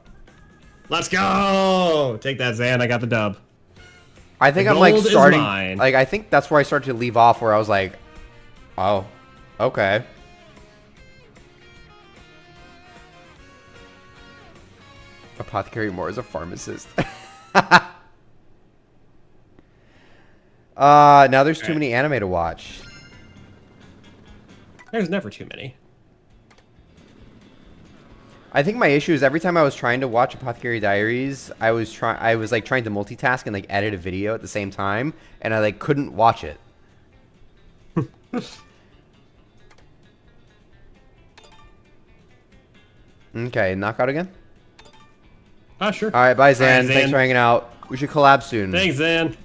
Let's go! Take that, Zan. I got the dub. I think I'm like starting. Like I think that's where I started to leave off, where I was like, "Oh, okay." Apothecary more as a pharmacist. Now there's too many anime to watch. There's never too many. I think my issue is every time I was trying to watch Apothecary Diaries, I was like trying to multitask and like edit a video at the same time, and I like couldn't watch it. Okay, knockout again? Ah, sure. Alright, bye Zan. Zan. Thanks for hanging out. We should collab soon. Thanks, Zan.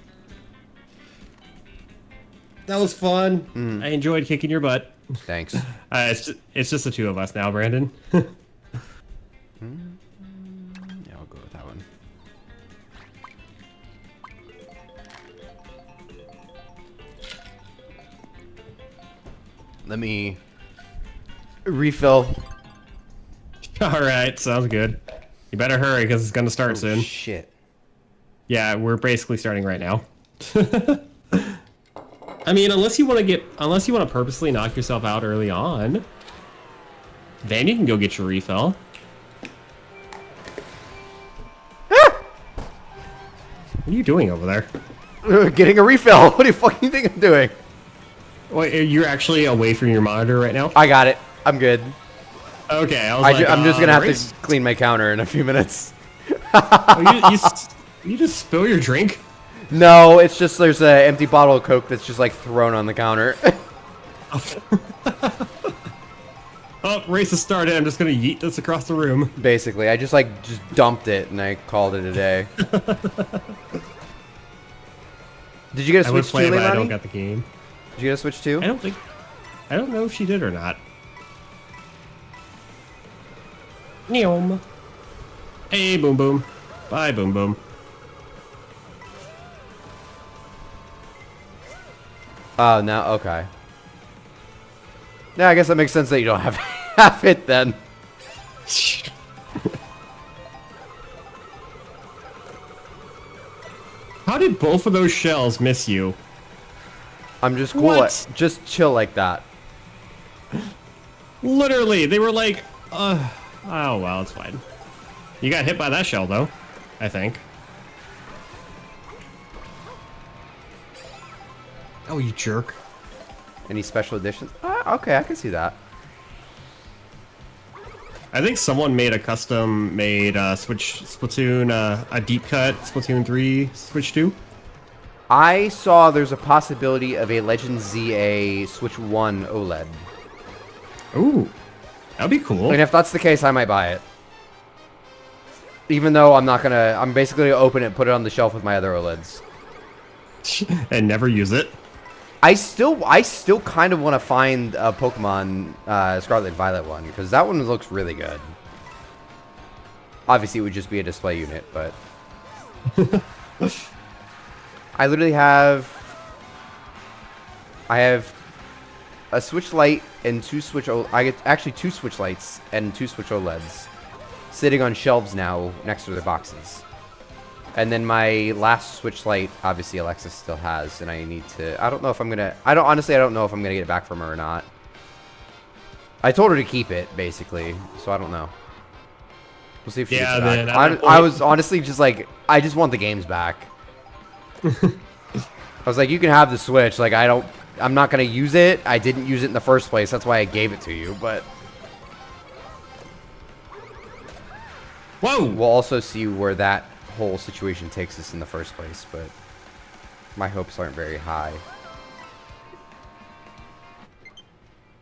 That was fun. I enjoyed kicking your butt. Thanks. It's just the two of us now, Brandon. Yeah, I'll go with that one. Let me refill. Alright, sounds good. You better hurry because it's going to start soon. Shit. Yeah, we're basically starting right now. I mean, unless you want to purposely knock yourself out early on, then you can go get your refill. What are you doing over there? Getting a refill. What do you fucking think I'm doing? Wait, you're actually away from your monitor right now? I got it. I'm good. Okay, I'm I'm just gonna have to clean my counter in a few minutes. You just spill your drink? No, it's just there's an empty bottle of Coke that's just like thrown on the counter. Oh, race has started. I'm just gonna yeet this across the room. Basically, I just dumped it and I called it a day. Did you get a I would Switch play, too, but I Leilani? don't got the game. Did you get a Switch too? I don't know if she did or not. Neom. Hey, Boom Boom. Bye, Boom Boom. Oh, no, okay. Yeah, I guess that makes sense that you don't have, have it then. How did both of those shells miss you? I'm just cool. What? Just chill like that. Literally, they were like, oh well, it's fine. You got hit by that shell though, I think. Oh, you jerk. Any special editions? Okay, I can see that. I think someone made a custom-made Splatoon, a deep cut Splatoon 3 Switch 2. I saw there's a possibility of a Legend ZA Switch 1 OLED. Ooh, that'd be cool. And if that's the case, I might buy it. Even though I'm not gonna, I'm basically gonna open it and put it on the shelf with my other OLEDs. And never use it. I still kind of want to find a Pokemon Scarlet and Violet one, because that one looks really good. Obviously, it would just be a display unit, but... I literally have... I have a Switch Lite and two Switch... actually, two Switch Lights and two Switch OLEDs sitting on shelves now next to their boxes. And then my last Switch Lite, obviously Alexis still has, and I need to... I don't know if I'm gonna... honestly, I don't know if I'm gonna get it back from her or not. I told her to keep it, basically, so I don't know. We'll see if she gets it back. I was honestly just like, I just want the games back. I was like, you can have the Switch, like, I'm not gonna use it. I didn't use it in the first place, that's why I gave it to you, but... Whoa! We'll also see where that whole situation takes us in the first place, but my hopes aren't very high.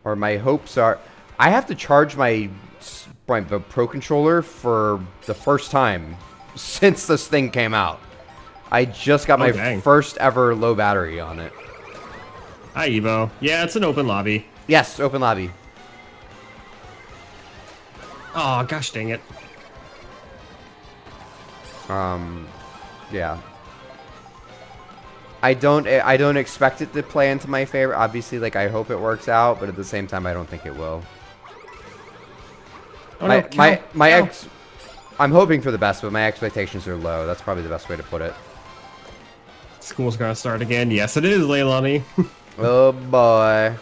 Or my hopes are... I have to charge my Pro Controller for the first time since this thing came out. I just got my first ever low battery on it. Hi, Evo. Yeah, it's an open lobby. Yes, open lobby. Oh, gosh dang it. Yeah. I don't expect it to play into my favor. Obviously, like, I hope it works out, but at the same time, I don't think it will. Oh, no, I'm hoping for the best, but my expectations are low. That's probably the best way to put it. School's gonna start again. Yes, it is, Leilani. Oh, boy.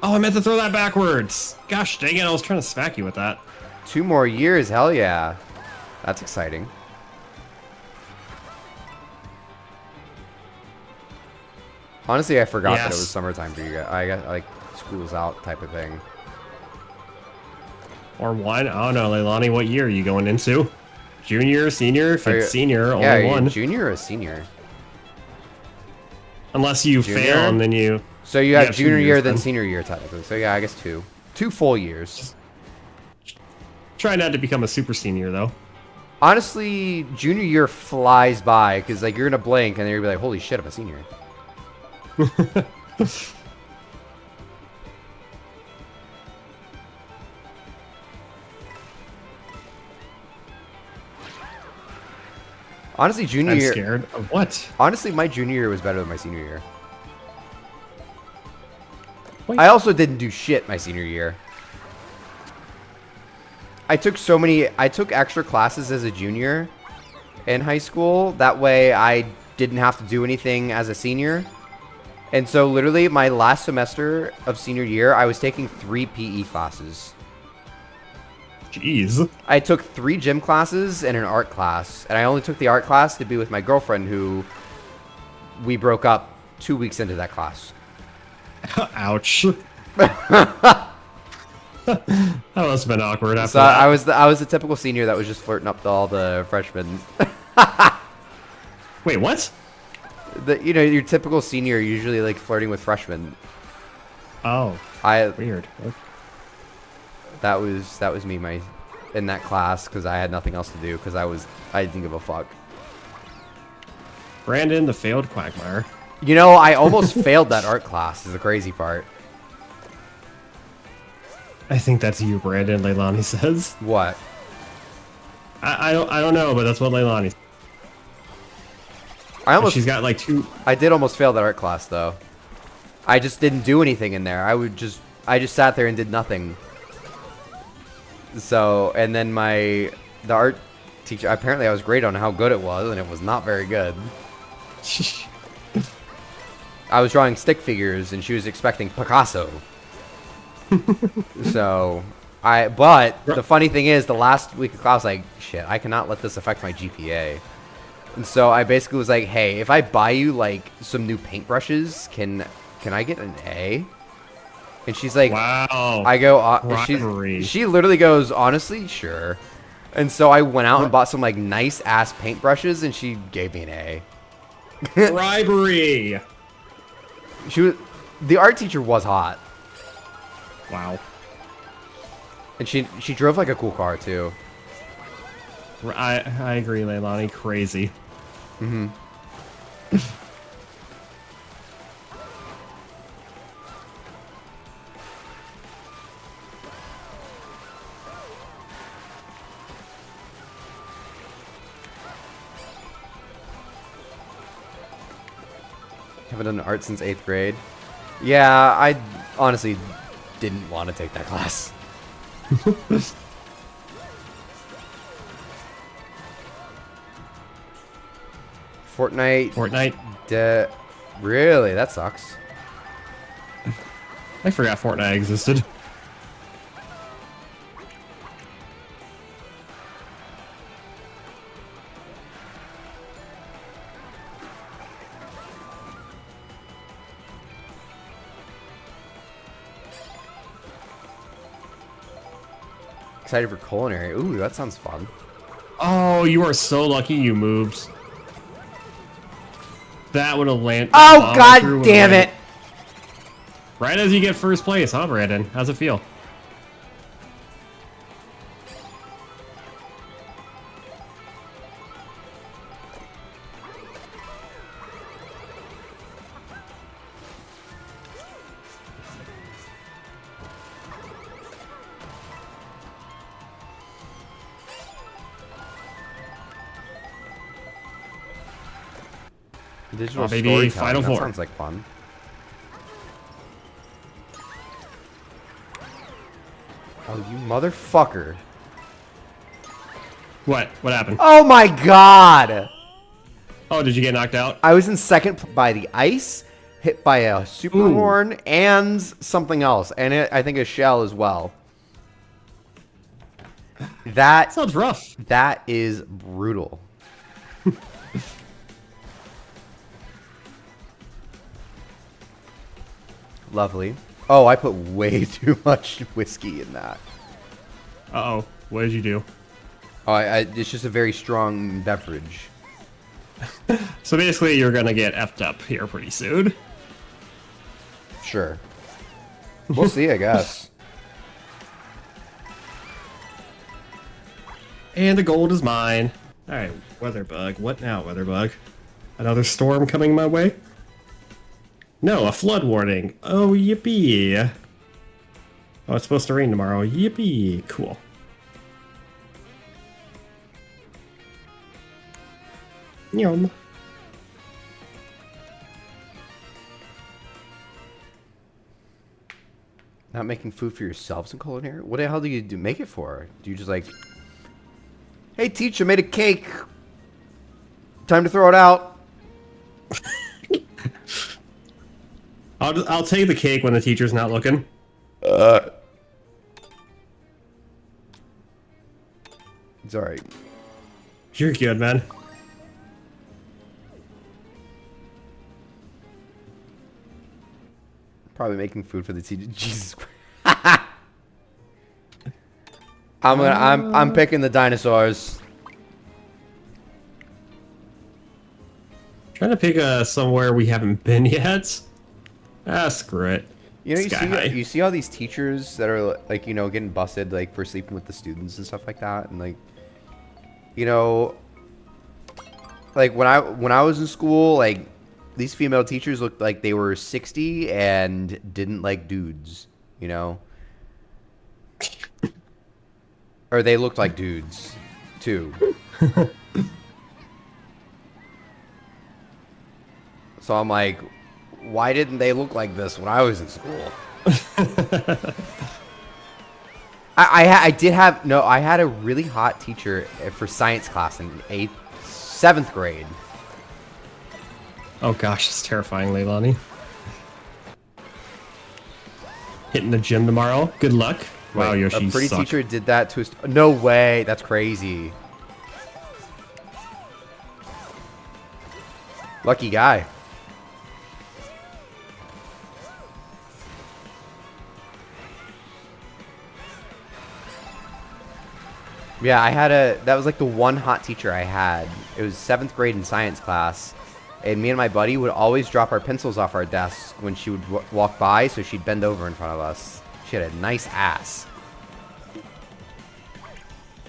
Oh, I meant to throw that backwards. Gosh dang it, I was trying to smack you with that. 2 more years, hell yeah. That's exciting. Honestly, I forgot that it was summertime for you guys. I got like school's out type of thing. Or one? I don't know, Leilani, what year are you going into? Junior, senior? If it's senior, only one. Junior or senior? Unless you fail and then you... So you have junior year, then senior year technically. So yeah, I guess 2. 2 full years. Try not to become a super senior though. Honestly, junior year flies by because like you're gonna blink and then you're gonna be like, holy shit, I'm a senior. Honestly, junior year. I'm scared of what? Honestly, my junior year was better than my senior year. Wait. I also didn't do shit my senior year. I took extra classes as a junior in high school. That way I didn't have to do anything as a senior. And so literally my last semester of senior year, I was taking 3 PE classes. Jeez. I took 3 gym classes and an art class. And I only took the art class to be with my girlfriend who we broke up 2 weeks into that class. Ouch. That must have been awkward after that. I was the typical senior that was just flirting up to all the freshmen. Wait, what? You know, your typical senior usually like flirting with freshmen. Oh. Weird. That was me in that class because I had nothing else to do because I didn't give a fuck. Brandon, the failed Quagmire. You know, I almost failed that art class is the crazy part. I think that's you, Brandon, Leilani says. What? I don't know, but that's what Leilani says. She's got like 2... I did almost fail that art class, though. I just didn't do anything in there. I just sat there and did nothing. So, and then the art teacher, apparently I was great on how good it was, and it was not very good. I was drawing stick figures, and she was expecting Picasso. So, but the funny thing is, the last week of class, like, shit, I cannot let this affect my GPA. And so I basically was like, hey, if I buy you, like, some new paintbrushes, can I get an A? And she's like, wow. I go, she literally goes, honestly, sure. And so I went out and bought some, like, nice-ass paintbrushes, and she gave me an A. Bribery! The art teacher was hot. Wow. And she drove, like, a cool car, too. I agree, Leilani. Crazy. Mm-hmm. Haven't done art since 8th grade. Yeah, I honestly didn't want to take that class. Fortnite. Really? That sucks. I forgot Fortnite existed. Excited for culinary. Ooh, that sounds fun. Oh, you are so lucky you moved. That would have landed. Oh, god damn it! Right as you get first place, huh, Brandon? How's it feel? Digital baby, Final that Four. Sounds like fun. Oh, you motherfucker. What? What happened? Oh my god! Oh, did you get knocked out? I was in second by the ice, hit by a super Ooh. horn and something else, and I think a shell as well. That Sounds rough. That is brutal. Lovely. Oh, I put way too much whiskey in that. Uh-oh. What did you do? Oh, it's just a very strong beverage. So basically, you're gonna get effed up here pretty soon. Sure. We'll see, I guess. And the gold is mine. Alright, Weatherbug. What now, Weatherbug? Another storm coming my way? No, a flood warning. Oh, yippee. Oh, it's supposed to rain tomorrow. Yippee. Cool. Yum. Not making food for yourselves in culinary? What the hell do you make it for? Do you just like, hey teacher, made a cake. Time to throw it out. I'll take the cake when the teacher's not looking. It's alright. You're good, man. Probably making food for the teacher. Jesus Christ. I'm picking the dinosaurs. Trying to pick somewhere we haven't been yet. Ah, screw it. You know, Sky high. you see all these teachers that are like, you know, getting busted like for sleeping with the students and stuff like that, and like, you know, like when I was in school, like these female teachers looked like they were 60 and didn't like dudes, you know, or they looked like dudes too. So I'm like, why didn't they look like this when I was in school? I had a really hot teacher for science class in 7th grade. Oh gosh, it's terrifying, Leilani. Hitting the gym tomorrow. Good luck. Wow, Wait, Yoshi, a pretty suck. teacher did that to us. No way, that's crazy. Lucky guy. Yeah, that was like the one hot teacher I had. It was 7th grade in science class. And me and my buddy would always drop our pencils off our desks when she would walk by, so she'd bend over in front of us. She had a nice ass.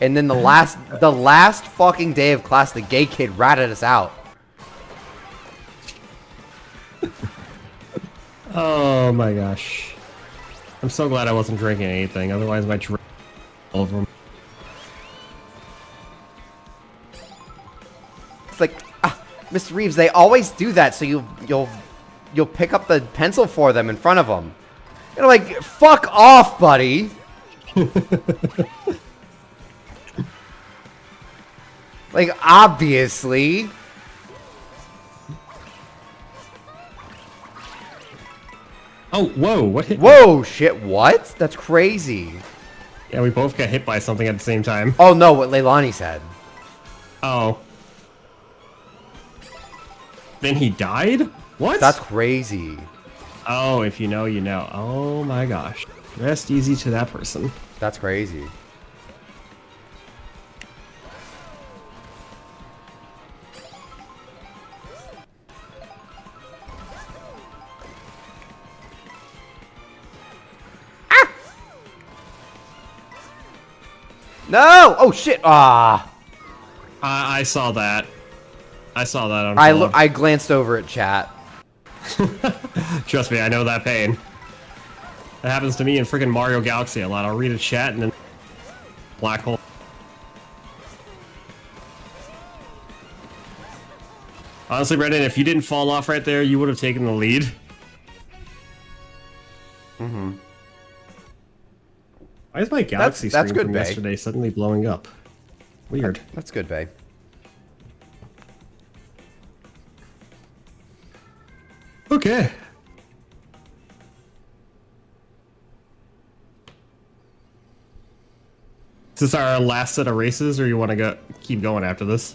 And then the last fucking day of class, the gay kid ratted us out. Oh my gosh. I'm so glad I wasn't drinking anything, otherwise my drink all over. It's like, Mr. Reeves, they always do that, so you'll pick up the pencil for them in front of them. And I'm like, fuck off, buddy. Like, obviously. Oh, whoa, what hit? Whoa, shit, what? That's crazy. Yeah, we both got hit by something at the same time. Oh, no, what Leilani said. Oh. Then he died? What? That's crazy. Oh, if you know, you know. Oh my gosh. Rest easy to that person. That's crazy. Ah! No! Oh shit! Ah! I saw that. I saw that on vlog. I glanced over at chat. Trust me, I know that pain. That happens to me in freaking Mario Galaxy a lot. I'll read a chat and then black hole. Honestly, Brendan, if you didn't fall off right there, you would have taken the lead. Mm-hmm. Why is my Galaxy That's stream good, from Bay. yesterday suddenly blowing up? Weird. That's good, babe. Okay. Is this our last set of races, or you want to keep going after this?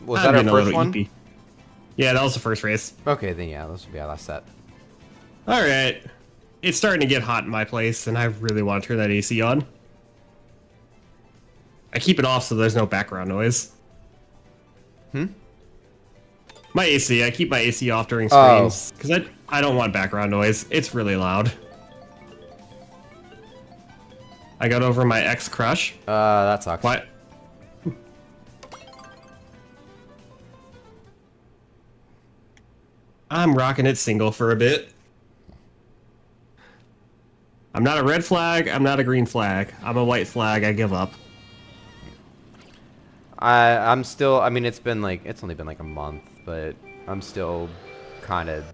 Was that our first one? EP. Yeah, that was the first race. Okay, then yeah, this will be our last set. All right. It's starting to get hot in my place, and I really want to turn that AC on. I keep it off so there's no background noise. My AC, I keep my AC off during streams, because I don't want background noise. It's really loud. I got over my ex-crush. That sucks. What? I'm rocking it single for a bit. I'm not a red flag, I'm not a green flag. I'm a white flag, I give up. I'm still, I mean, it's only been like a month, but I'm still kind of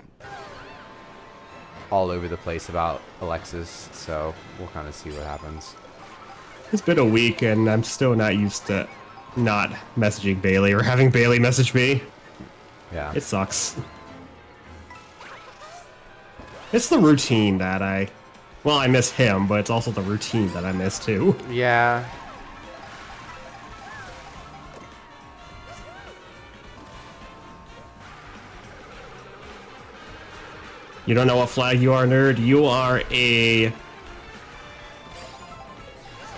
all over the place about Alexis, so we'll kind of see what happens. It's been a week and I'm still not used to not messaging Bailey or having Bailey message me. Yeah. It sucks. It's the routine that I miss him, but it's also the routine that I miss too. Yeah. You don't know what flag you are, nerd? You are a...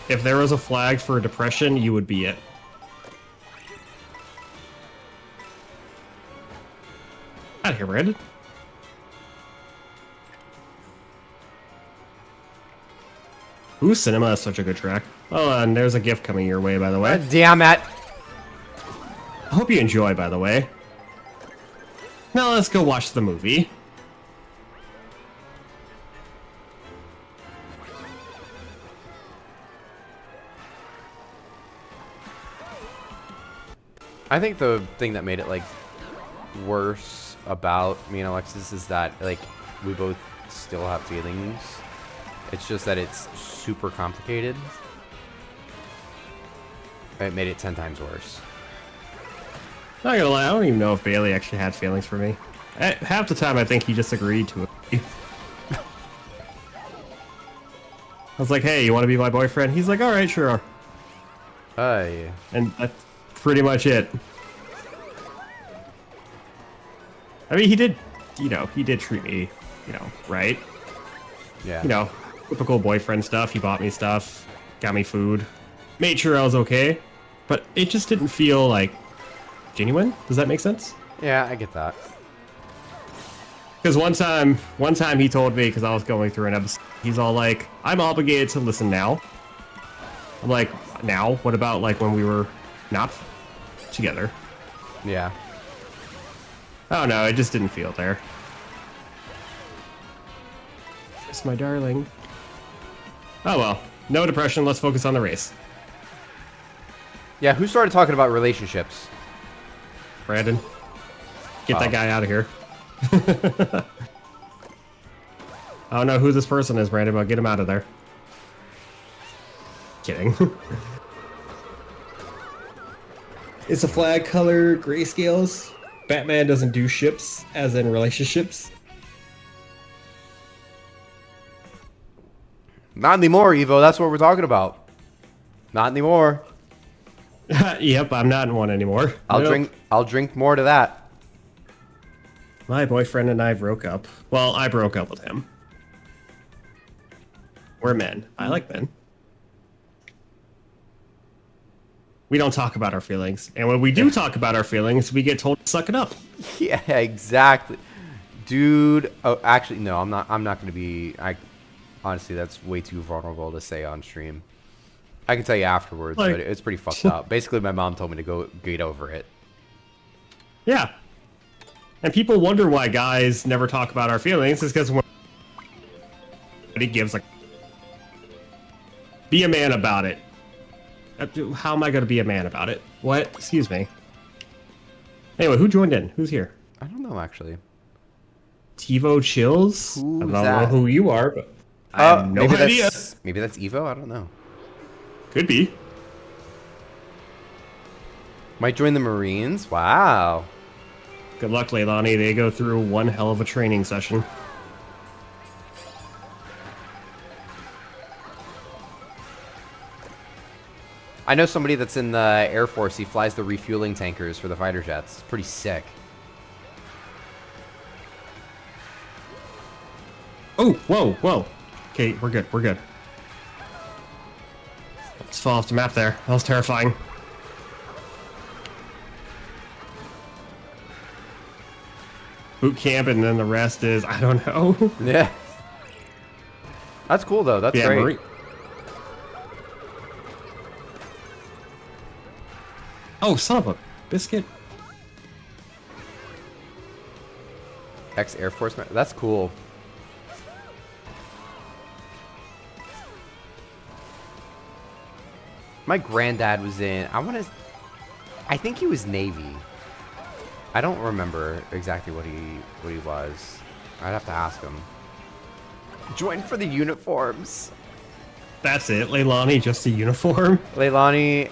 If there was a flag for depression, you would be it. Out of here, Brandon. Ooh, Cinema is such a good track. Oh, and there's a gift coming your way, by the way. God damn it! I hope you enjoy, by the way. Now let's go watch the movie. I think the thing that made it like worse about me and Alexis is that like we both still have feelings. It's just that it's super complicated. It made it 10 times worse. Not gonna lie, I don't even know if Bailey actually had feelings for me. Half the time I think he just agreed to it. I was like, hey, you want to be my boyfriend? He's like, alright, sure. Yeah. And that's pretty much it. I mean, he did treat me, right? Yeah. Typical boyfriend stuff. He bought me stuff, got me food, made sure I was okay, but it just didn't feel like genuine. Does that make sense? Yeah, I get that. Because one time he told me, because I was going through an episode, he's all like, I'm obligated to listen now. I'm like, now? What about like when we were not together? Yeah. I don't know, it just didn't feel there. It's my darling. Oh well, no depression, let's focus on the race. Yeah, who started talking about relationships? Brandon, get that guy out of here. I don't know who this person is, Brandon, but get him out of there. Kidding. It's a flag color grayscales. Batman doesn't do ships, as in relationships. Not anymore, Evo. That's what we're talking about. Not anymore. Yep, I'm not in one anymore. I'll drink more to that. My boyfriend and I broke up. Well, I broke up with him. We're men. I like men. We don't talk about our feelings. And when we do talk about our feelings, we get told to suck it up. Yeah, exactly. Dude, oh, actually, no, I'm not going to be... Honestly, that's way too vulnerable to say on stream. I can tell you afterwards, but it's pretty fucked up. Basically, my mom told me to go get over it. Yeah. And people wonder why guys never talk about our feelings. It's because when he gives like... Be a man about it. How am I going to be a man about it? What? Excuse me. Anyway, who joined in? Who's here? I don't know, actually. Tivo Chills? Who's I don't that? know who you are, but I have no idea. Maybe that's Evo? I don't know. Could be. Might join the Marines? Wow. Good luck, Leilani. They go through one hell of a training session. I know somebody that's in the Air Force. He flies the refueling tankers for the fighter jets. It's pretty sick. Oh, whoa, whoa. Okay, we're good, we're good. Let's fall off the map there. That was terrifying. Boot camp, and then the rest is, I don't know. Yeah. That's cool, though. That's great. Marie. Oh, son of a biscuit. Ex-Air Force. That's cool. My granddad was in... I think he was Navy. I don't remember exactly what he was. I'd have to ask him. Join for the uniforms. That's it, Leilani, just a uniform? Leilani,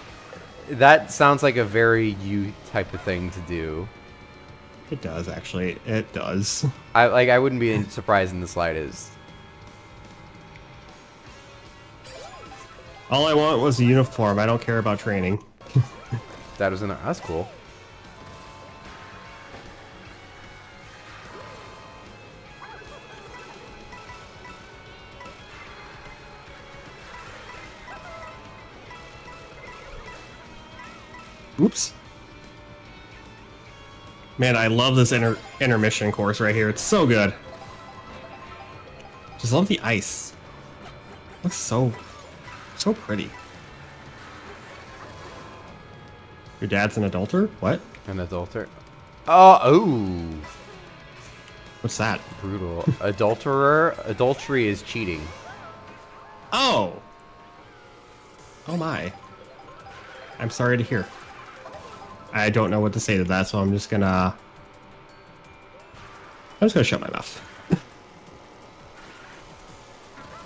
that sounds like a very you type of thing to do. It does, actually. It does. I wouldn't be surprised in the slightest. All I want was a uniform. I don't care about training. That's cool. Oops. Man, I love this intermission course right here. It's so good. Just love the ice. Looks so pretty. Your dad's an adulterer? What? An adulterer? Oh. What's that? Brutal. Adulterer? Adultery is cheating. Oh! Oh my. I'm sorry to hear. I don't know what to say to that, so I'm just gonna shut my mouth.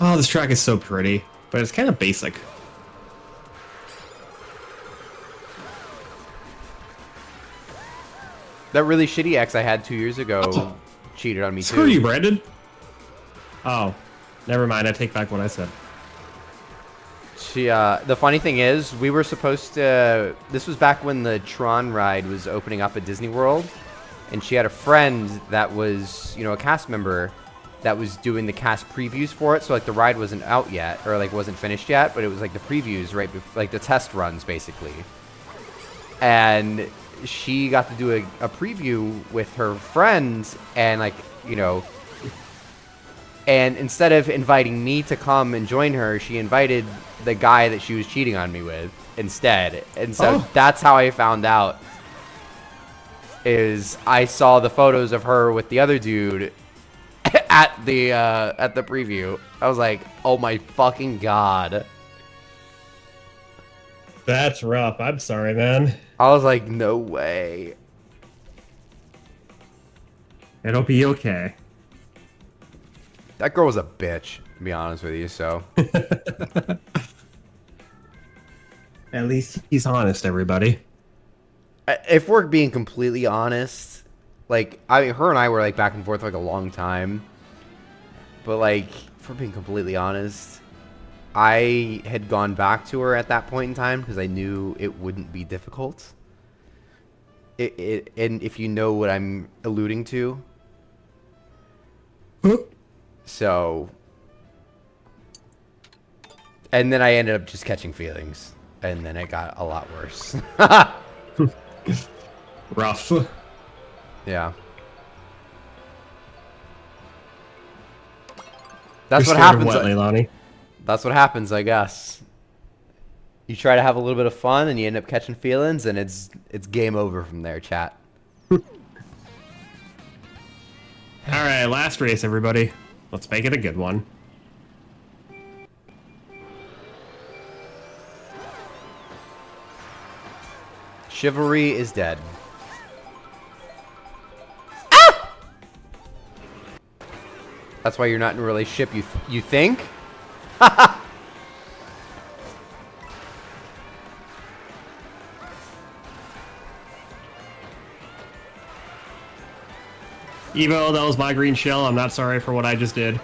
Oh, this track is so pretty, but it's kind of basic. That really shitty ex I had 2 years ago cheated on me too. Screw you, Brandon. Oh, never mind. I take back what I said. She, the funny thing is, we were supposed to... This was back when the Tron ride was opening up at Disney World. And she had a friend that was, you know, a cast member that was doing the cast previews for it. So, like, the ride wasn't out yet, or, like, wasn't finished yet. But it was, like, the previews, right? Like, the test runs, basically. And she got to do a preview with her friends. And, like, you know... And instead of inviting me to come and join her, she invited the guy that she was cheating on me with instead. And so that's how I found out. Is I saw the photos of her with the other dude at the preview. I was like, oh my fucking god. That's rough. I'm sorry, man. I was like, no way. It'll be okay. That girl was a bitch, to be honest with you, so. At least he's honest, everybody. If we're being completely honest, like, I mean, her and I were, like, back and forth for, like, a long time. But, like, if we're being completely honest, I had gone back to her at that point in time because I knew it wouldn't be difficult. And if you know what I'm alluding to. So, and then I ended up just catching feelings, and then it got a lot worse. Rough. Yeah. That's what happens. What, Leilani? That's what happens, I guess. You try to have a little bit of fun, and you end up catching feelings, and it's game over from there, chat. All right, last race, everybody. Let's make it a good one. Chivalry is dead. Ah! That's why you're not in a relationship, you think? Evo, that was my green shell. I'm not sorry for what I just did.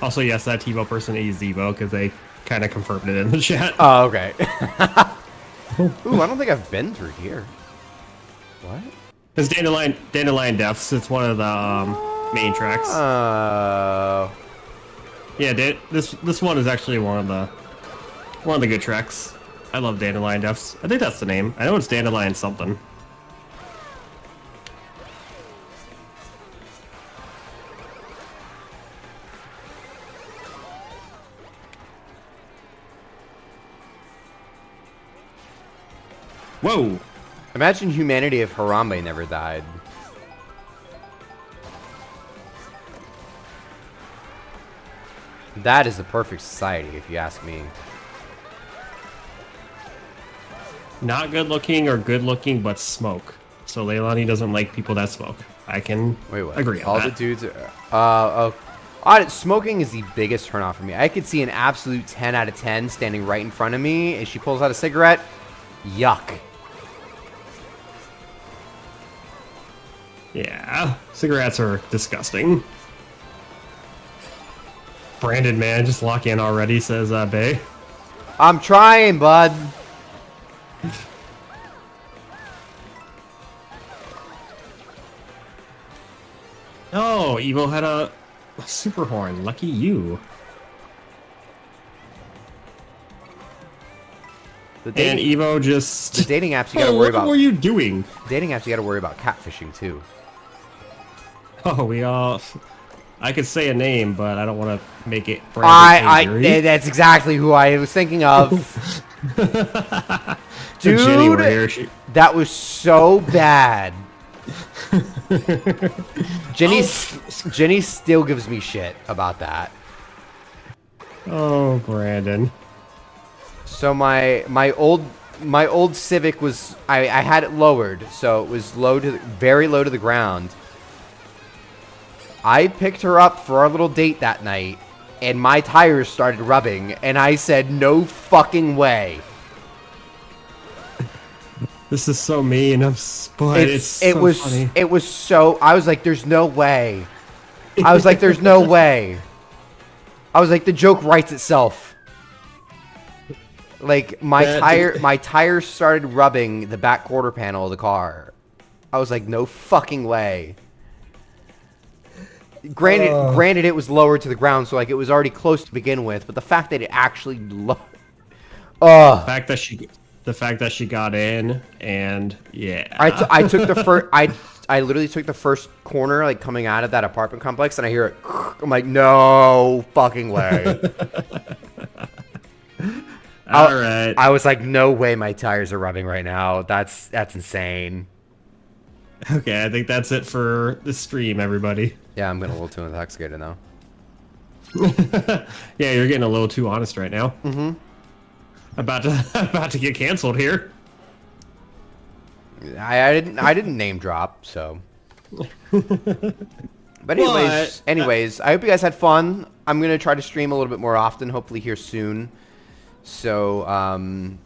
Also, yes, that TiVo person is Evo because they kind of confirmed it in the chat. Oh, okay. Ooh, I don't think I've been through here. What? It's Dandelion Depths. It's one of the main tracks. Oh. Yeah, this one is actually one of the good tracks. I love Dandelion Depths. I think that's the name. I know it's Dandelion something. Whoa! Imagine humanity if Harambe never died. That is the perfect society, if you ask me. Not good looking or good looking, but smoke. So Leilani doesn't like people that smoke. I can agree on All that. the dudes smoking is the biggest turnoff for me. I could see an absolute 10 out of 10 standing right in front of me. If she pulls out a cigarette, yuck. Yeah, cigarettes are disgusting. Brandon, man, just lock in already, says Bay. I'm trying, bud. Oh, Evo had a super horn. Lucky you. The And dating, Evo just... the dating apps you gotta worry about. What were you doing? Dating apps you gotta worry about catfishing too. Oh, we all... I could say a name, but I don't want to make it Brandon angry. That's exactly who I was thinking of. Dude, Jenny were here. that was so bad. Jenny still gives me shit about that. Oh, Brandon. So my old Civic was I had it lowered, so it was very low to the ground. I picked her up for our little date that night, and my tires started rubbing, and I said, "No fucking way." This is so mean. It's so funny. It was so. I was like, "There's no way." I was like, "There's no way." I was like, "The joke writes itself." Like my tires started rubbing the back quarter panel of the car. I was like, "No fucking way." Granted, it was lowered to the ground, so like it was already close to begin with. But the fact that it actually, the fact that she got in, and yeah, I took the first. I literally took the first corner, like coming out of that apartment complex, and I hear it. I'm like, no fucking way. All right. I was like, no way, my tires are rubbing right now. That's insane. Okay, I think that's it for the stream, everybody. Yeah, I'm getting a little too intoxicated now. Yeah, you're getting a little too honest right now. Mm-hmm. About to get canceled here. I didn't name drop, so. But anyways, I hope you guys had fun. I'm gonna try to stream a little bit more often, hopefully here soon. So,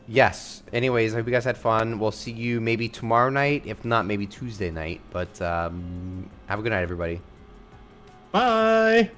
yes. Anyways, I hope you guys had fun. We'll see you maybe tomorrow night, if not maybe Tuesday night. But have a good night, everybody. Bye.